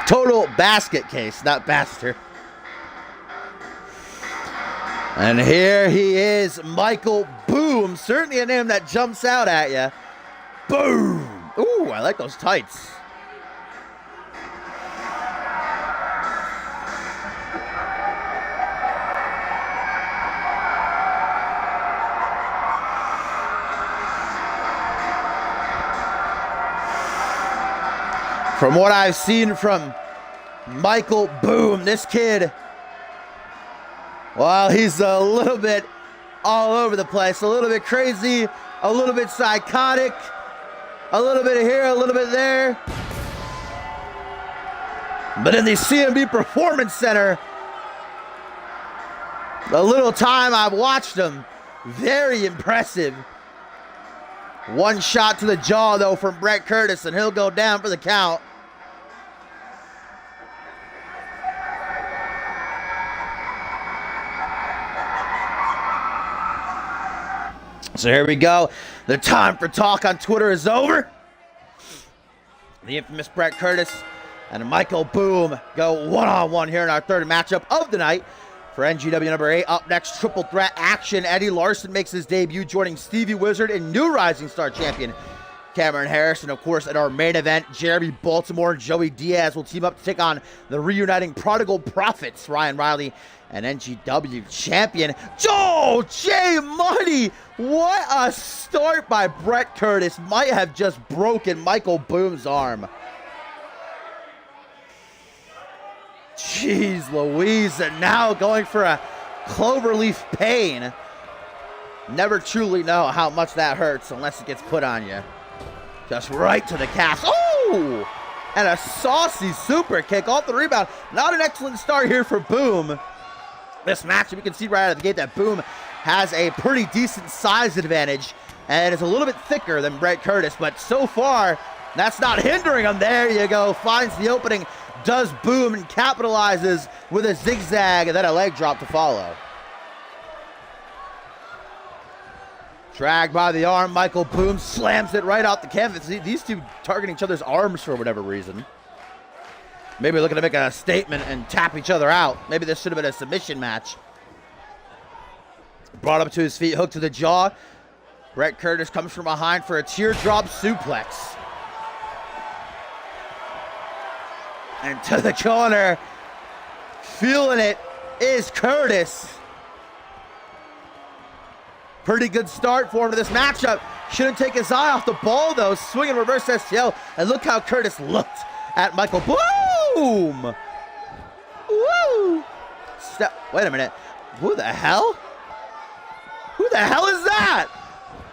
Speaker 1: Total basket case, not bastard. And here he is, Michael Boom. Certainly a name that jumps out at you. Boom. Ooh, I like those tights. From what I've seen from Michael Boom, this kid, well, he's a little bit all over the place, a little bit crazy, a little bit psychotic, a little bit here, a little bit there. But in the CMV Performance Center, the little time I've watched him, very impressive. One shot to the jaw, though, from Brett Curtis, and he'll go down for the count. So here we go. The time for talk on Twitter is over. The infamous Brett Curtis and Michael Boom go one-on-one here in our third matchup of the night for NGW number 8. Up next, triple threat action. Eddie Larson makes his debut, joining Stevie Wizard and new Rising Star champion Cameron Harris. And of course, in our main event, Jeremy Baltimore and Joey Diaz will team up to take on the reuniting Prodigal Profits, Ryan Riley and NGW champion Joe J Money. What a start by Brett Curtis. Might have just broken Michael Boom's arm. Jeez Louise, and now going for a cloverleaf pain. Never truly know how much that hurts unless it gets put on you. Just right to the calf. Oh! And a saucy super kick off the rebound. Not an excellent start here for Boom. This matchup, you can see right out of the gate that Boom has a pretty decent size advantage and is a little bit thicker than Brett Curtis, but so far, that's not hindering him. There you go, finds the opening, does Boom, and capitalizes with a zigzag and then a leg drop to follow. Dragged by the arm, Michael Boom slams it right out the canvas. These two targeting each other's arms for whatever reason. Maybe looking to make a statement and tap each other out. Maybe this should have been a submission match. Brought up to his feet, hook to the jaw. Brett Curtis comes from behind for a teardrop suplex. And to the corner, feeling it is Curtis. Pretty good start for him to this matchup. Shouldn't take his eye off the ball, though. Swinging reverse STL. And look how Curtis looked at Michael Boom. Woo! Wait a minute. Who the hell? Who the hell is that?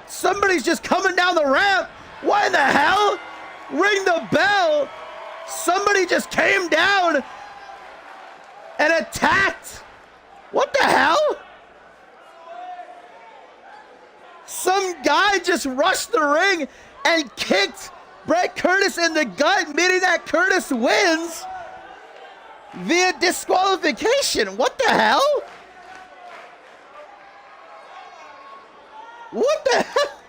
Speaker 1: Somebody's just coming down the ramp. What in the hell? Ring the bell. Somebody just came down and attacked. What the hell? Some guy just rushed the ring and kicked Brett Curtis in the gut, meaning that Curtis wins via disqualification. What the hell? What the hell?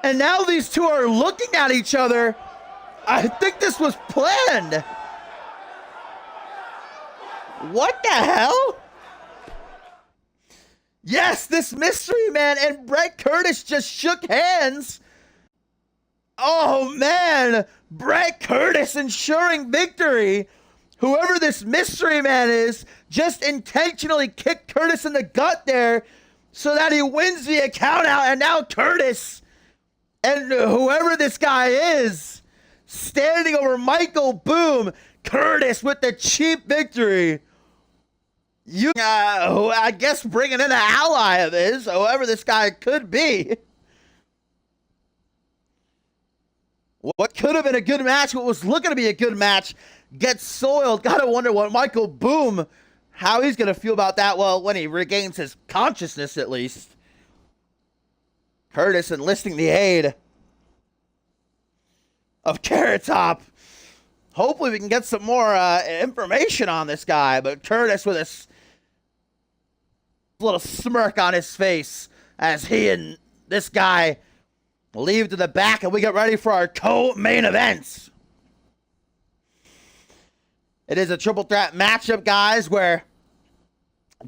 Speaker 1: And now these two are looking at each other. I think this was planned. What the hell? Yes, this mystery man and Brett Curtis just shook hands. Oh man, Brett Curtis ensuring victory. Whoever this mystery man is just intentionally kicked Curtis in the gut there so that he wins via count out. And now Curtis and whoever this guy is standing over Michael Boom. Curtis with the cheap victory. You, I guess bringing in an ally of his, whoever this guy could be. What could have been a good match, what was looking to be a good match, gets soiled. Gotta wonder what Michael Boom, how he's gonna feel about that. Well, when he regains his consciousness, at least. Curtis enlisting the aid of Carrot Top. Hopefully we can get some more information on this guy, but Curtis with a little smirk on his face as he and this guy leave to the back and we get ready for our co-main events. It is a triple threat matchup, guys, where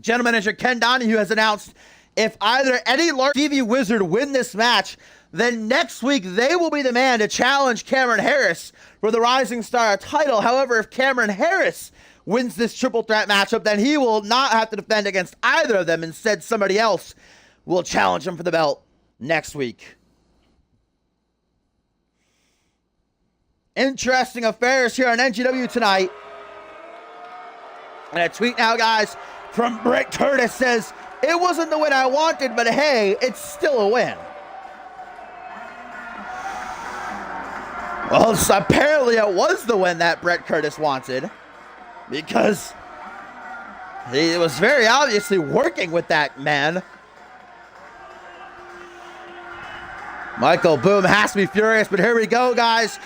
Speaker 1: general manager Ken Donahue has announced if either Eddie Larson or Stevie Wizard win this match, then next week they will be the man to challenge Cameron Harris for the Rising Star title. However, if Cameron Harris wins this triple threat matchup, then he will not have to defend against either of them. Instead, somebody else will challenge him for the belt next week. Interesting affairs here on NGW tonight. And a tweet now, guys, from Brett Curtis says, it wasn't the win I wanted, but hey, it's still a win. Well, apparently it was the win that Brett Curtis wanted, because he was very obviously working with that man. Michael Boom has to be furious, but here we go, guys.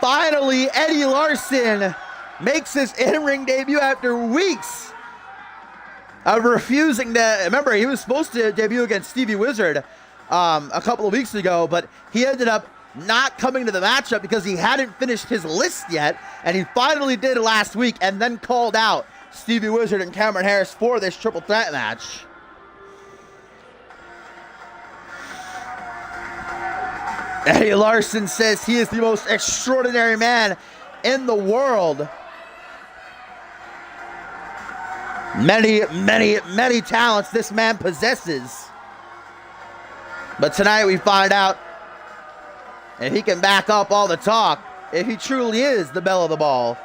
Speaker 1: Finally, Eddie Larson makes his in-ring debut after weeks of refusing to. Remember, he was supposed to debut against Stevie Wizard a couple of weeks ago, but he ended up not coming to the matchup because he hadn't finished his list yet, and he finally did last week and then called out Stevie Wizard and Cameron Harris for this triple threat match. Eddie Larson says he is the most extraordinary man in the world. Many, many, many talents this man possesses. But tonight we find out if he can back up all the talk, if he truly is the belle of the ball.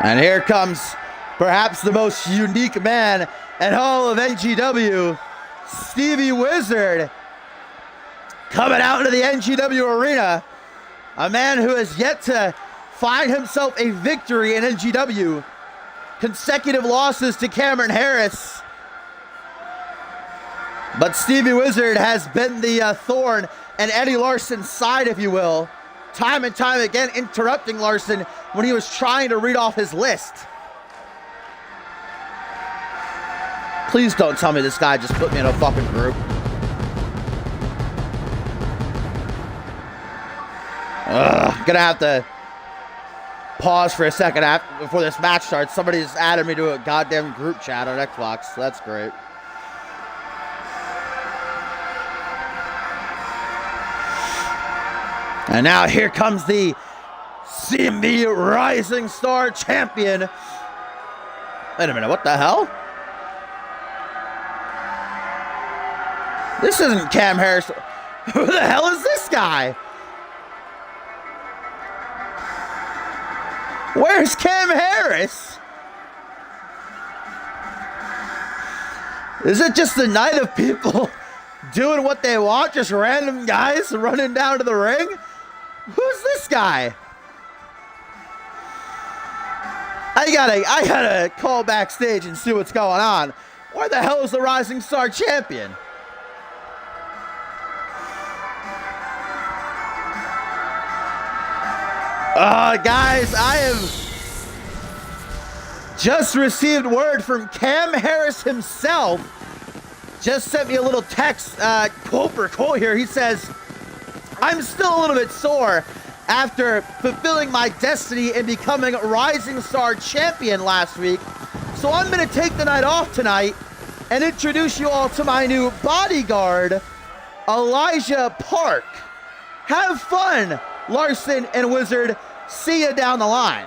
Speaker 1: And here comes perhaps the most unique man in all of NGW, Stevie Wizard, coming out into the NGW arena. A man who has yet to find himself a victory in NGW. Consecutive losses to Cameron Harris. But Stevie Wizard has been the thorn in Eddie Larson's side, if you will. Time and time again, interrupting Larson when he was trying to read off his list. Please don't tell me this guy just put me in a fucking group. Gonna have to pause for a second before this match starts. Somebody just added me to a goddamn group chat on Xbox. That's great. And now here comes the CMV Rising Star Champion. Wait a minute, what the hell? This isn't Cam Harris. Who the hell is this guy? Where's Cam Harris? Is it just a night of people doing what they want? Just random guys running down to the ring? Who's this guy? I gotta call backstage and see what's going on. Where the hell is the Rising Star Champion? Guys, I have just received word from Cam Harris himself. Just sent me a little text, quote for quote here. He says, I'm still a little bit sore after fulfilling my destiny and becoming Rising Star Champion last week. So I'm going to take the night off tonight and introduce you all to my new bodyguard, Elijah Park. Have fun, Larson and Wizard. See you down the line.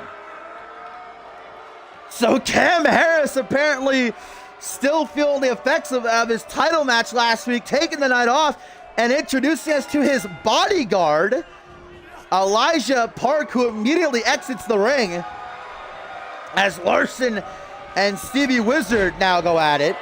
Speaker 1: So Cam Harris apparently still feeling the effects of his title match last week, taking the night off and introducing us to his bodyguard, Elijah Park, who immediately exits the ring as Larson and Stevie Wizard now go at it.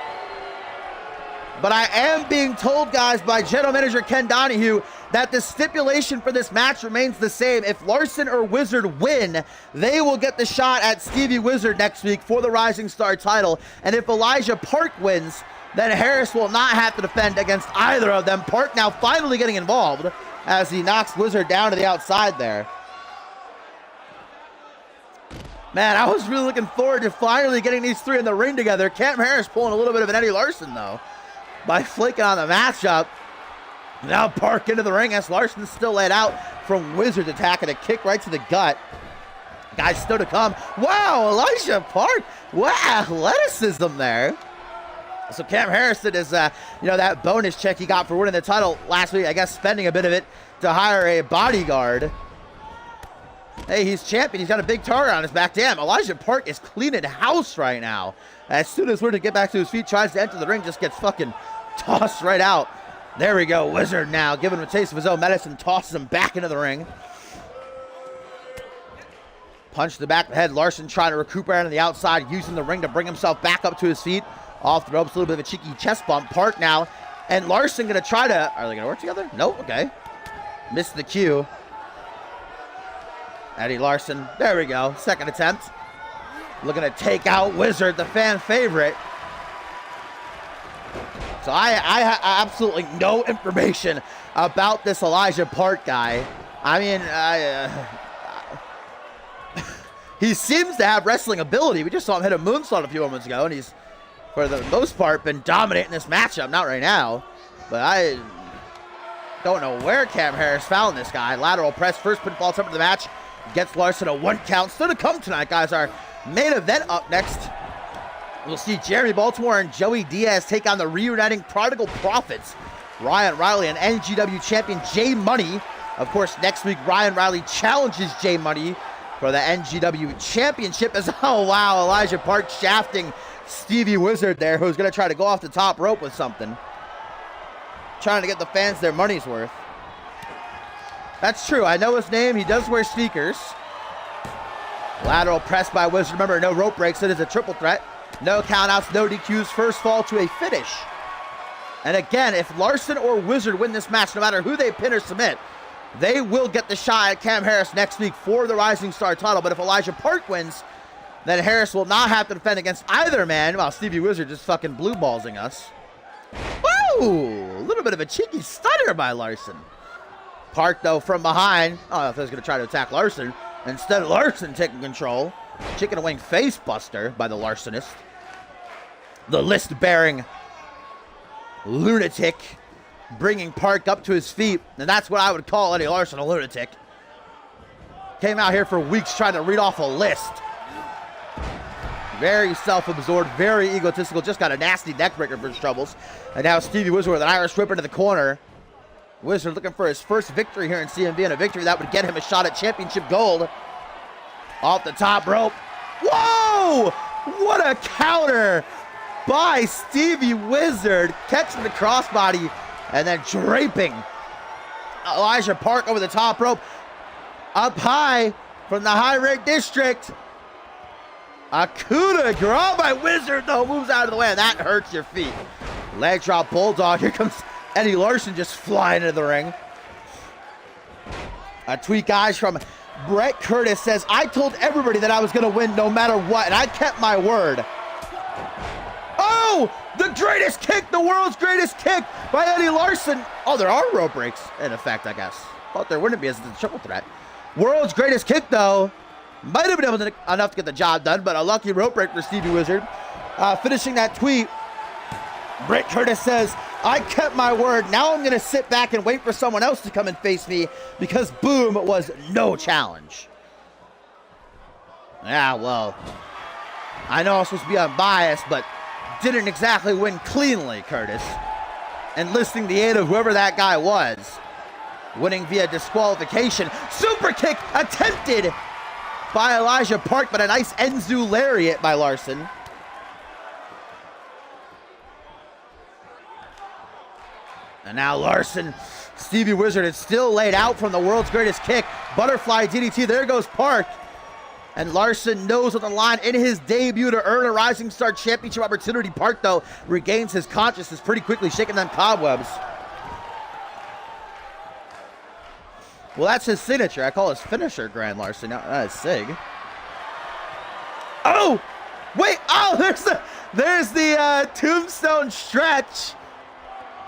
Speaker 1: But I am being told, guys, by General Manager Ken Donahue that the stipulation for this match remains the same. If Larson or Wizard win, they will get the shot at Stevie Wizard next week for the Rising Star title. And if Elijah Park wins, then Harris will not have to defend against either of them. Park now finally getting involved as he knocks Wizard down to the outside there. Man, I was really looking forward to finally getting these three in the ring together. Cam Harris pulling a little bit of an Eddie Larson, though, by flaking on the matchup. Now Park into the ring as Larson's still laid out from Wizard's attack and a kick right to the gut. Guys still to come. Wow, Elijah Park. Wow, athleticism there. So Cam Harrison is, that bonus check he got for winning the title last week, I guess spending a bit of it to hire a bodyguard. Hey, he's champion. He's got a big target on his back. Damn, Elijah Park is cleaning house right now. As soon as we're to get back to his feet, tries to enter the ring, just gets fucking tossed right out. There we go. Wizard now giving him a taste of his own medicine, tosses him back into the ring. Punch to the back of the head. Larson trying to recuperate on the outside, using the ring to bring himself back up to his feet. Off the ropes, a little bit of a cheeky chest bump. Park now, and Larson going to try to... Are they going to work together? Nope, okay. Missed the cue. Eddie Larson, there we go. Second attempt. Looking to take out Wizard, the fan favorite. So I have absolutely no information about this Elijah Park guy. I mean, he seems to have wrestling ability. We just saw him hit a moonsault a few moments ago, and he's, for the most part, been dominating this matchup. Not right now, but I don't know where Cam Harris found this guy. Lateral press, first pinfall attempt of the match. Gets Larson a 1 count. Still to come tonight, guys. Our main event up next. We'll see Jeremy Baltimore and Joey Diaz take on the reuniting Prodigal Profits. Ryan Riley and NGW champion Jay Money. Of course, next week, Ryan Riley challenges Jay Money for the NGW championship. As, oh, wow, Elijah Park shafting Stevie Wizard there, who's going to try to go off the top rope with something. Trying to get the fans their money's worth. That's true. I know his name. He does wear sneakers. Lateral press by Wizard. Remember, no rope breaks. It is a triple threat. No countouts, no DQs. First fall to a finish. And again, if Larson or Wizard win this match, no matter who they pin or submit, they will get the shot at Cam Harris next week for the Rising Star title. But if Elijah Park wins, then Harris will not have to defend against either man. While Stevie Wizard just fucking blue ballsing us. Woo! A little bit of a cheeky stunner by Larson. Park, though, from behind. Oh, I thought he was going to try to attack Larson. Instead of Larson taking control. Chicken wing face buster by the Larsonist. The list-bearing lunatic bringing Park up to his feet. And that's what I would call Eddie Larson, a lunatic. Came out here for weeks trying to read off a list. Very self-absorbed, very egotistical. Just got a nasty neckbreaker for his troubles. And now Stevie Wizard with an Irish whip into the corner. Wizard looking for his first victory here in CMV, and a victory that would get him a shot at championship gold. Off the top rope. Whoa! What a counter by Stevie Wizard. Catching the crossbody and then draping Elijah Park over the top rope. Up high from the high rate district. A coup de grace by Wizard, though, moves out of the way, and that hurts your feet. Leg drop bulldog. Here comes Eddie Larson just flying into the ring. A tweet, guys, from Brett Curtis says, I told everybody that I was going to win no matter what, and I kept my word. Oh, the greatest kick, the world's greatest kick by Eddie Larson. Oh, there are rope breaks in effect, I guess. Thought there wouldn't be as a triple threat. World's greatest kick, though. Might have been able to, enough to get the job done, but a lucky rope break for Stevie Wizard. Finishing that tweet, Brett Curtis says, I kept my word. Now I'm going to sit back and wait for someone else to come and face me because Boom was no challenge. Yeah, well, I know I'm supposed to be unbiased, but didn't exactly win cleanly, Curtis. Enlisting the aid of whoever that guy was. Winning via disqualification. Super kick attempted by Elijah Park, but a nice Enzu lariat by Larson. And now Larson, Stevie Wizard is still laid out from the world's greatest kick. Butterfly DDT, there goes Park. And Larson knows on the line in his debut to earn a Rising Star Championship opportunity. Park, though, regains his consciousness pretty quickly, shaking them cobwebs. Well, that's his signature. I call his finisher Grand Larson, not his sig. Oh! Wait! Oh, there's the tombstone stretch.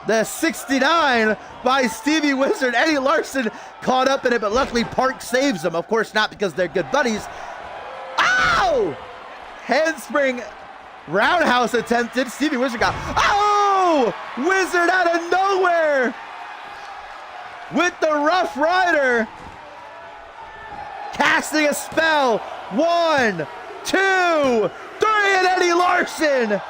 Speaker 1: The 69 by Stevie Wizard. Eddie Larson caught up in it, but luckily Park saves him. Of course, not because they're good buddies. Oh! Handspring roundhouse attempted. Stevie Wizard got... Oh! Wizard out of nowhere! With the Rough Rider. Casting a spell. 1, 2, 3, and Eddie Larson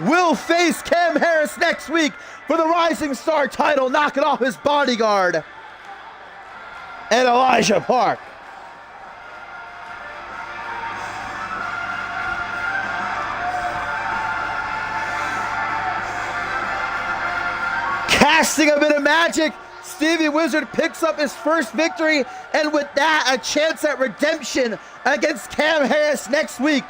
Speaker 1: will face Cam Harris next week for the Rising Star title, knocking off his bodyguard and Elijah Park. casting a bit of magic. Stevie Wizard picks up his first victory, and with that, a chance at redemption against Cam Harris next week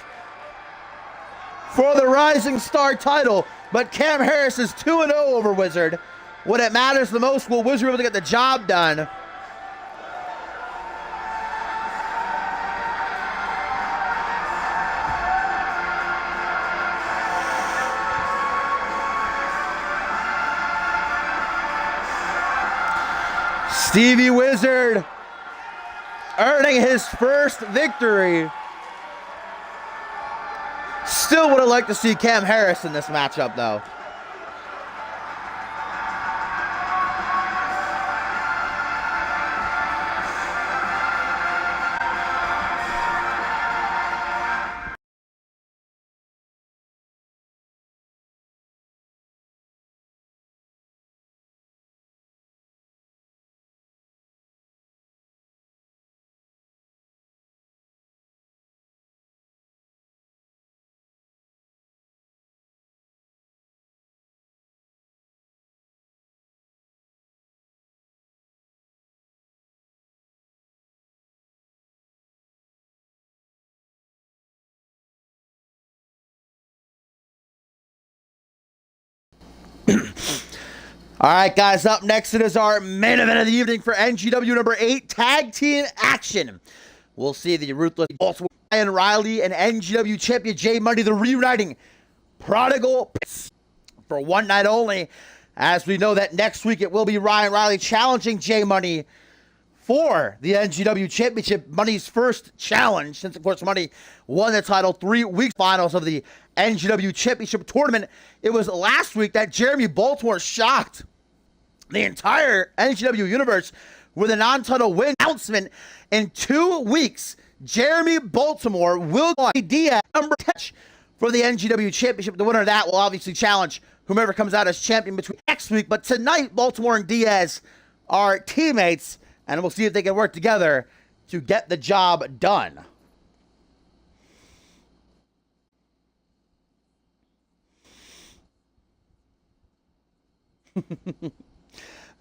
Speaker 1: for the Rising Star title. But Cam Harris is 2-0 over Wizard. When it matters the most, will Wizard be able to get the job done? Stevie Wizard earning his first victory. Still would have liked to see Cam Harris in this matchup, though. All right, guys, up next it is our main event of the evening for NGW number 8 tag team action. We'll see the Ruthless Ryan Riley and NGW champion Jay Money, the reuniting Prodigal for one night only. As we know that next week it will be Ryan Riley challenging Jay Money for the NGW championship. Money's first challenge since, of course, Money won the title 3 weeks finals of the NGW championship tournament. It was last week that Jeremy Baltimore shocked the entire NGW universe with a non-title win announcement. In 2 weeks, Jeremy Baltimore will go Diaz number 10 for the NGW championship. The winner of that will obviously challenge whomever comes out as champion between next week. But tonight, Baltimore and Diaz are teammates, and we'll see if they can work together to get the job done.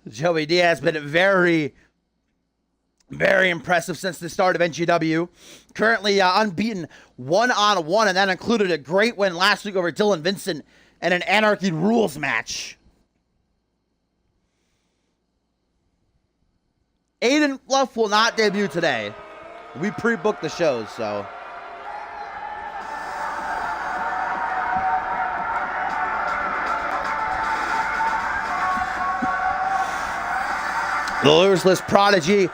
Speaker 1: Joey Diaz has been very, very impressive since the start of NGW. Currently unbeaten 1-on-1, and that included a great win last week over Dylan Vincent in an Anarchy Rules match. Aiden Fluff will not debut today. We pre-booked the shows, so. The Loserless Prodigy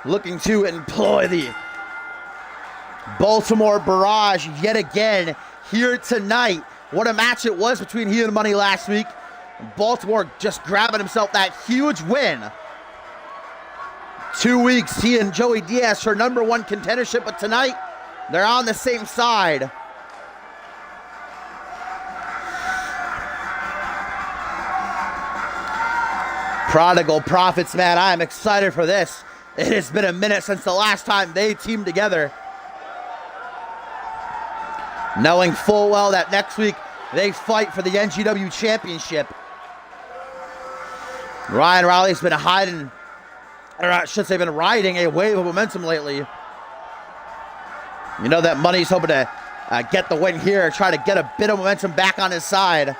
Speaker 1: looking to employ the Baltimore Barrage yet again here tonight. What a match it was between he and Money last week. Baltimore just grabbing himself that huge win. 2 weeks, he and Joey Diaz for #1 contendership, but tonight they're on the same side. Prodigal Profits, man, I am excited for this. It has been a minute since the last time they teamed together. Knowing full well that next week they fight for the NGW championship. Ryan Riley's been hiding, or I should say been riding a wave of momentum lately. You know that Money's hoping to get the win here, try to get a bit of momentum back on his side.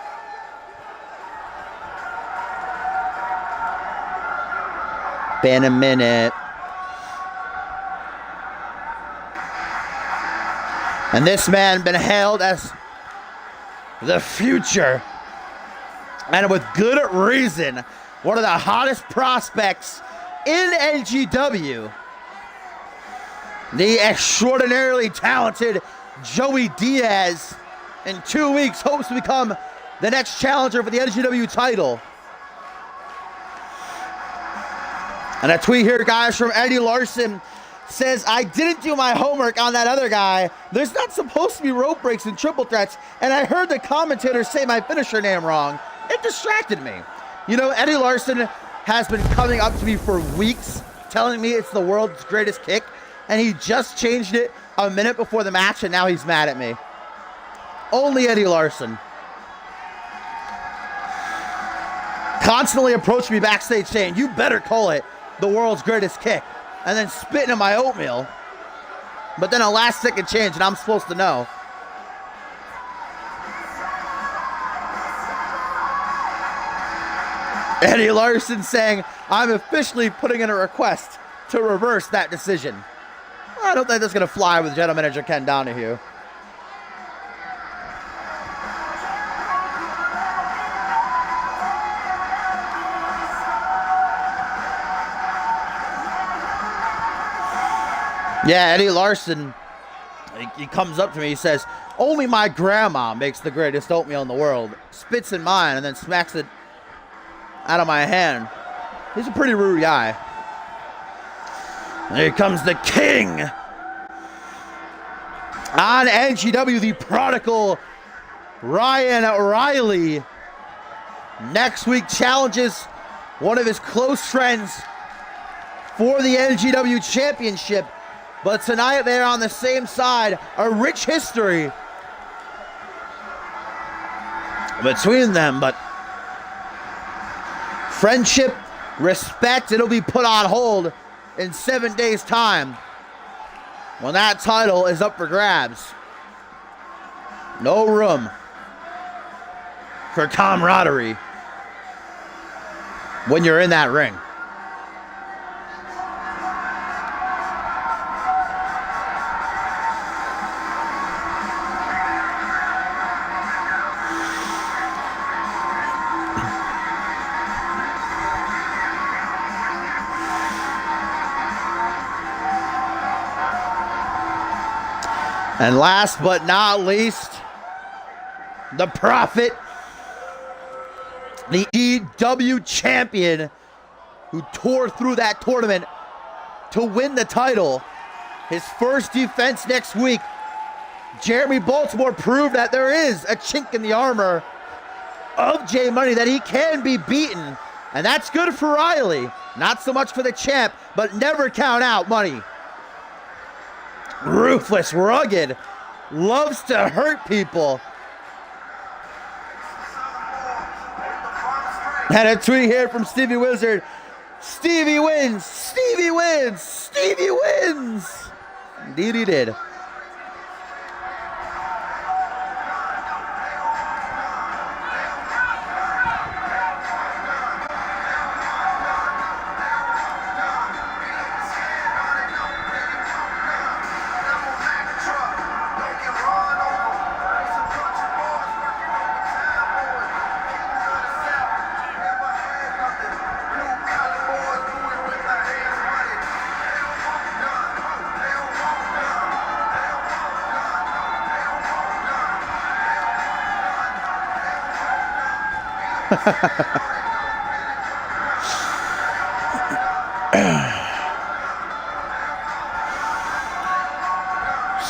Speaker 1: Been a minute. And this man been hailed as the future, and with good reason, one of the hottest prospects in NGW. The extraordinarily talented Joey Diaz in 2 weeks hopes to become the next challenger for the NGW title. And a tweet here, guys, from Eddie Larson says, I didn't do my homework on that other guy. There's not supposed to be rope breaks and triple threats, and I heard the commentator say my finisher name wrong. It distracted me. You know, Eddie Larson has been coming up to me for weeks, telling me it's the world's greatest kick, and he just changed it a minute before the match, and now he's mad at me. Only Eddie Larson. constantly approached me backstage saying, "You better call it the world's greatest kick," and then spitting in my oatmeal. But then a last second change, and I'm supposed to know. Eddie Larson saying, "I'm officially putting in a request to reverse that decision." I don't think that's going to fly with General Manager Ken Donahue. Yeah, Eddie Larson, he comes up to me, he says, "Only my grandma makes the greatest oatmeal in the world." Spits in mine and then smacks it out of my hand. He's a pretty rude guy. And here comes the king. On NGW, the prodigal Ryan Riley next week challenges one of his close friends for the NGW championship. But tonight they're on the same side. A rich history between them, but friendship, respect, it'll be put on hold in 7 days' time when that title is up for grabs. No room for camaraderie when you're in that ring. And last but not least, the Prophet, the NGW champion who tore through that tournament to win the title. His first defense next week. Jeremy Baltimore proved that there is a chink in the armor of J Money, that he can be beaten. And that's good for Riley. Not so much for the champ, but never count out Money. Ruthless, rugged, loves to hurt people. And a tweet here from Stevie Wizard. Stevie wins, Stevie wins, Stevie wins. Indeed he did.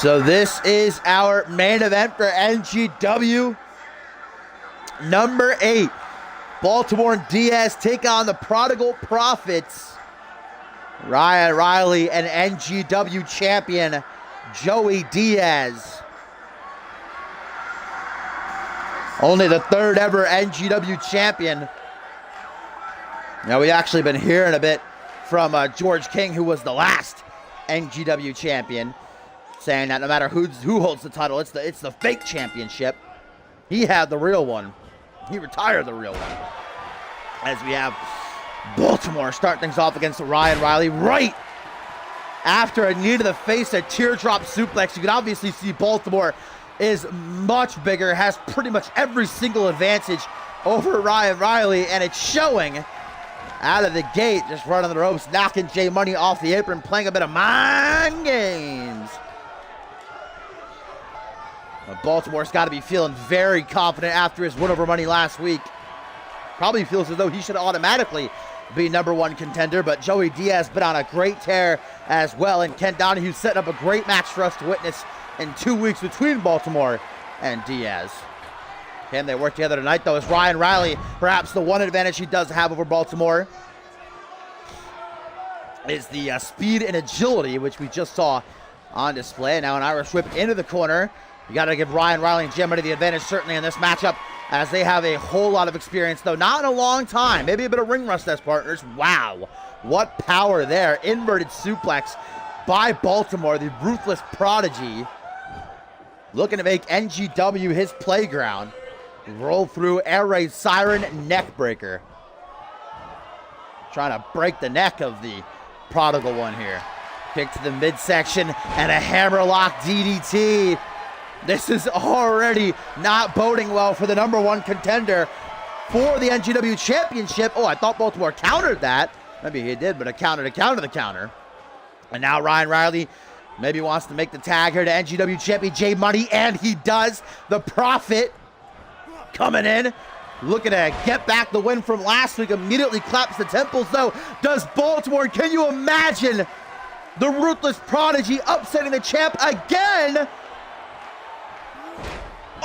Speaker 1: So this is our main event for NGW. Number 8, Baltimore and Diaz take on the Prodigal Prophets, Ryan Riley and NGW champion Joey Diaz. Only the third ever NGW champion. Now, we actually been hearing a bit from George King, who was the last NGW champion, saying that no matter who holds the title, it's the fake championship. He had the real one. He retired the real one. As we have Baltimore start things off against Ryan Riley right after a knee to the face, a teardrop suplex. You can obviously see Baltimore is much bigger, has pretty much every single advantage over Ryan Riley, and it's showing out of the gate, just running the ropes, knocking J Money off the apron, playing a bit of mind games. But Baltimore's got to be feeling very confident after his win over Money last week. Probably feels as though he should automatically be #1 contender, but Joey Diaz been on a great tear as well, and Ken Donahue setting up a great match for us to witness in 2 weeks between Baltimore and Diaz. Can they work together tonight, though? Is Ryan Riley perhaps the one advantage he does have over Baltimore is the speed and agility, which we just saw on display. Now an Irish whip into the corner. You got to give Ryan Riley and J Money the advantage, certainly in this matchup, as they have a whole lot of experience, though not in a long time. Maybe a bit of ring rust as partners. Wow, what power there. Inverted suplex by Baltimore, the ruthless prodigy, looking to make NGW his playground. Roll through air raid siren neck breaker. Trying to break the neck of the prodigal one here. Kick to the midsection and a hammerlock DDT. This is already not boding well for the #1 contender for the NGW Championship. Oh, I thought Baltimore countered that. Maybe he did, but a counter to counter the counter. And now Ryan Riley maybe wants to make the tag here to NGW champion J Money, and he does. The Prophet coming in, looking to get back the win from last week. Immediately claps the temples, though. Does Baltimore? Can you imagine the ruthless prodigy upsetting the champ again?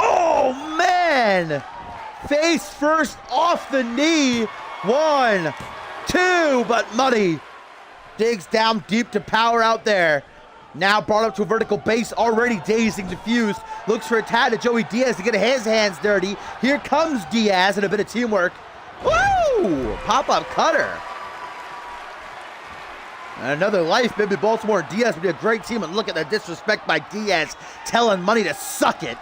Speaker 1: Oh, man. Face first off the knee. 1, 2, but Money digs down deep to power out there. Now brought up to a vertical base, already dazed and confused. Looks for a tag to Joey Diaz to get his hands dirty. Here comes Diaz and a bit of teamwork. Woo! Pop-up cutter. And another life, maybe Baltimore and Diaz would be a great team. And look at the disrespect by Diaz, telling Money to suck it.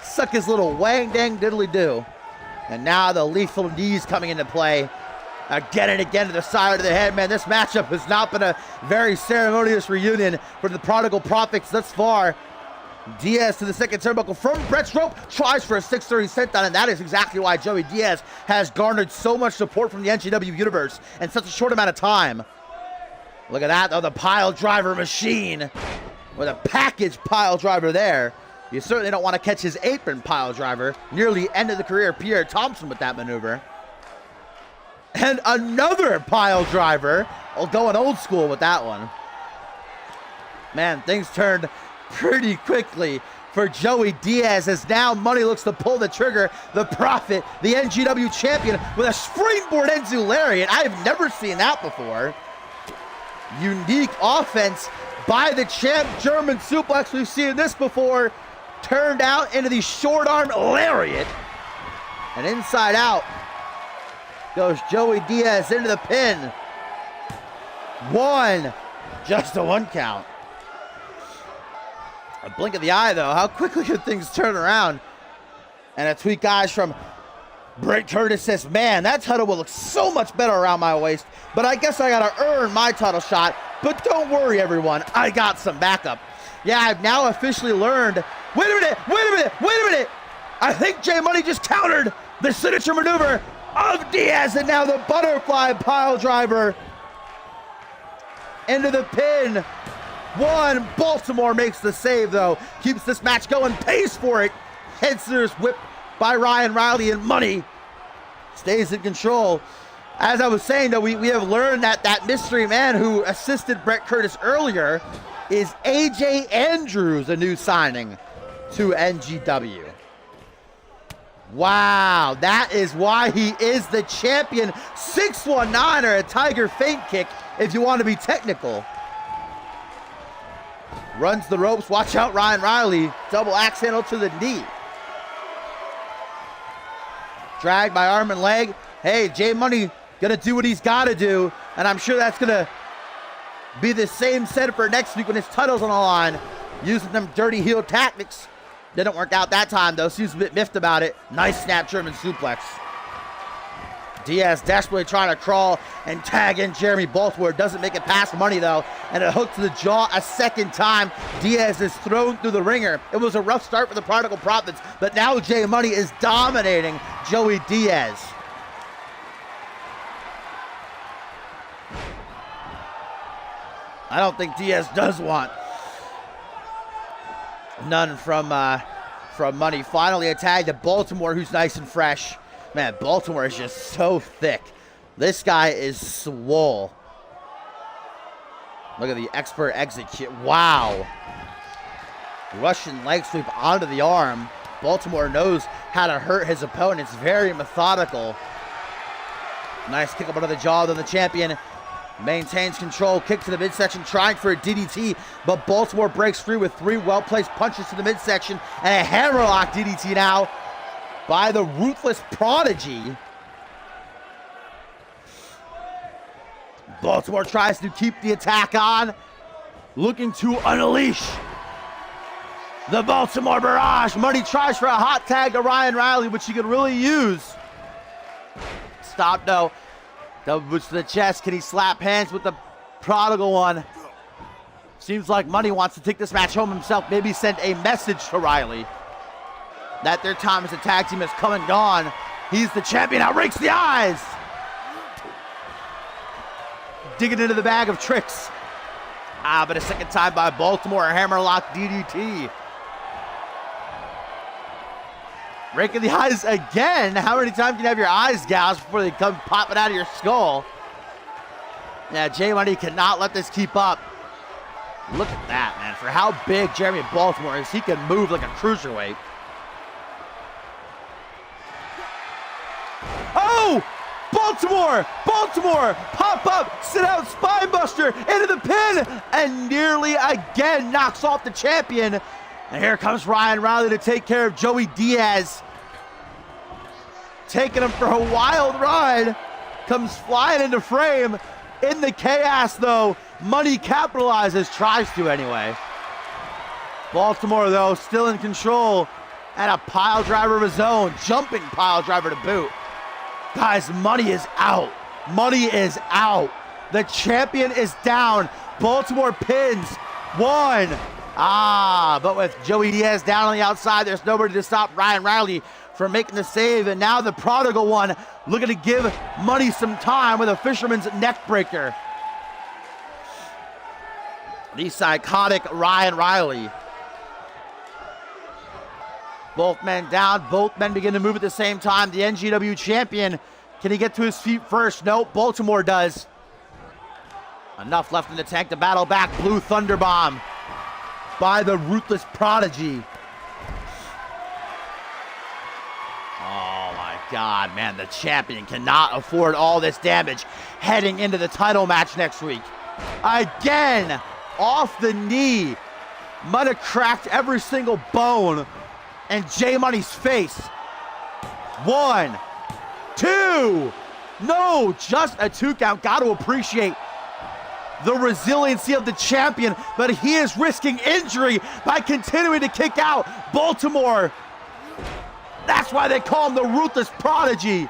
Speaker 1: Suck his little wang dang diddly do. And now the lethal knees coming into play. Again and again to the side of the head. Man, this matchup has not been a very ceremonious reunion for the Prodigal Prophets thus far. Diaz to the second turnbuckle from Brett's rope. Tries for a 630 senton, and that is exactly why Joey Diaz has garnered so much support from the NGW universe in such a short amount of time. Look at that, though, the pile driver machine. With a package pile driver there. You certainly don't want to catch his apron pile driver. Nearly ended the career of Pierre Thompson with that maneuver. And another pile driver. Going old school with that one. Man, things turned pretty quickly for Joey Diaz as now Money looks to pull the trigger. The Prophet, the NGW champion, with a springboard Enzu lariat. I have never seen that before. Unique offense by the champ. German suplex, we've seen this before. Turned out into the short arm lariat. And inside out goes Joey Diaz into the pin. 1, just a 1 count. A blink of the eye, though. How quickly could things turn around? And a tweet, guys, from Brett Curtis says, man, that title will look so much better around my waist, but I guess I gotta earn my title shot. But don't worry, everyone, I got some backup. Yeah, I've now officially learned. Wait a minute. I think J Money just countered the signature maneuver of Diaz, and now the butterfly pile driver into the pin. 1, Baltimore makes the save, though. Keeps this match going, pays for it. Head scissors whip by Ryan Riley, and Money stays in control. As I was saying, though, we have learned that that mystery man who assisted Brett Curtis earlier is AJ Andrews, a new signing to NGW. Wow, that is why he is the champion. 619 or a Tiger feint kick if you want to be technical. Runs the ropes, watch out Ryan Riley. Double axe handle to the knee. Dragged by arm and leg. Hey, J Money gonna do what he's gotta do, and I'm sure that's gonna be the same set for next week when his title's on the line. Using them dirty heel tactics. Didn't work out that time, though. Seems a bit miffed about it. Nice snap German suplex. Diaz desperately trying to crawl and tag in Jeremy Baltimore. Doesn't make it past Money, though. And a hook to the jaw a second time. Diaz is thrown through the ringer. It was a rough start for the Prodigal Prophets, but now J Money is dominating Joey Diaz. I don't think Diaz does want none from Money. Finally a tag to Baltimore, who's nice and fresh. Man, Baltimore is just so thick. This guy is swole. Look at the expert execute. Wow. Russian leg sweep onto the arm. Baltimore knows how to hurt his opponents. Very methodical. Nice kick up under the jaw, then the champion maintains control. Kick to the midsection, trying for a DDT, but Baltimore breaks free with 3 well-placed punches to the midsection and a hammerlock DDT now. by the Ruthless Prodigy. Baltimore tries to keep the attack on, looking to unleash the Baltimore Barrage. Money tries for a hot tag to Ryan Riley, which he could really use. Stop, no. Double boots to the chest. Can he slap hands with the Prodigal One? Seems like Money wants to take this match home himself. Maybe send a message to Riley that their time as a tag team has come and gone. He's the champion. Now rakes the eyes. Digging into the bag of tricks. But a second time by Baltimore. Hammerlock DDT. Raking the eyes again. How many times can you have your eyes gouged before they come popping out of your skull? Yeah, J Money cannot let this keep up. Look at that, man. For how big Jeremy Baltimore is, he can move like a cruiserweight. Oh! Baltimore! Baltimore! Pop up! Sit out! Spinebuster! Into the pin! And nearly again knocks off the champion. And here comes Ryan Riley to take care of Joey Diaz. Taking him for a wild ride. Comes flying into frame. In the chaos, though, Money capitalizes, tries to anyway. Baltimore, though, still in control. And a pile driver of his own. Jumping pile driver to boot. Guys, Money is out. Money is out. The champion is down. Baltimore pins. 1. But with Joey Diaz down on the outside, there's nobody to stop Ryan Riley from making the save. And now the Prodigal One looking to give Money some time with a fisherman's neck breaker. The psychotic Ryan Riley. Both men down. Both men begin to move at the same time. The NGW champion, can he get to his feet first? Nope, Baltimore does. Enough left in the tank to battle back. Blue Thunder Bomb by the Ruthless Prodigy. Oh my God, man, the champion cannot afford all this damage heading into the title match next week. Again, off the knee. Might have cracked every single bone in J Money's face. 1, 2. No, just a 2 count. Got to appreciate the resiliency of the champion, but he is risking injury by continuing to kick out. Baltimore, that's why they call him the Ruthless Prodigy.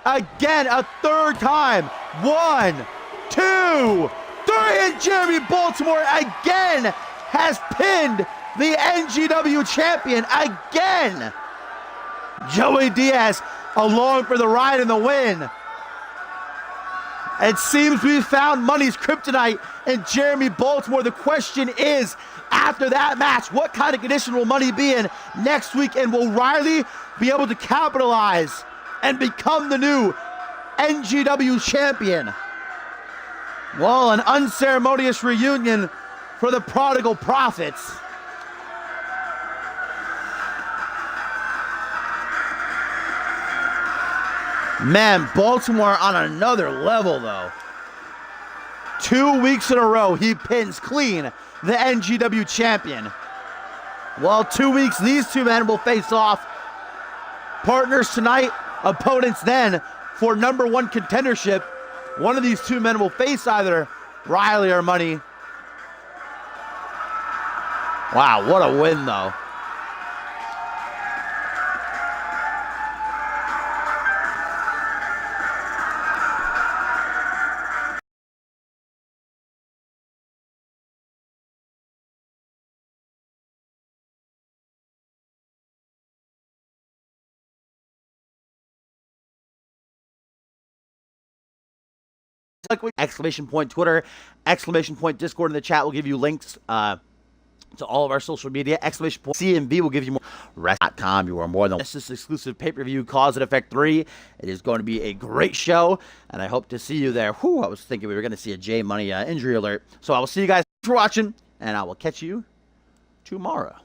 Speaker 1: Again, a 3rd time. 1, 2, 3, and Jeremy Baltimore again has pinned the NGW champion again. Joey Diaz along for the ride and the win. It seems we found Money's kryptonite in Jeremy Baltimore. The question is, after that match, what kind of condition will Money be in next week? And will Riley be able to capitalize and become the new NGW champion? Well, an unceremonious reunion for the Prodigal Prophets. Man, Baltimore on another level, though. 2 weeks in a row, he pins clean the NGW champion. Well, 2 weeks, these two men will face off. Partners tonight, opponents then for #1 contendership. One of these two men will face either Riley or Money. Wow, what a win, though. Exclamation point Twitter, exclamation point Discord in the chat will give you links to all of our social media. Exclamation point CMV will give you more. Rest.com, you are more than this is exclusive pay-per-view Cause and Effect 3. It is going to be a great show, and I hope to see you there. Whew, I was thinking we were going to see a J Money injury alert. So I will see you guys for watching, and I will catch you tomorrow.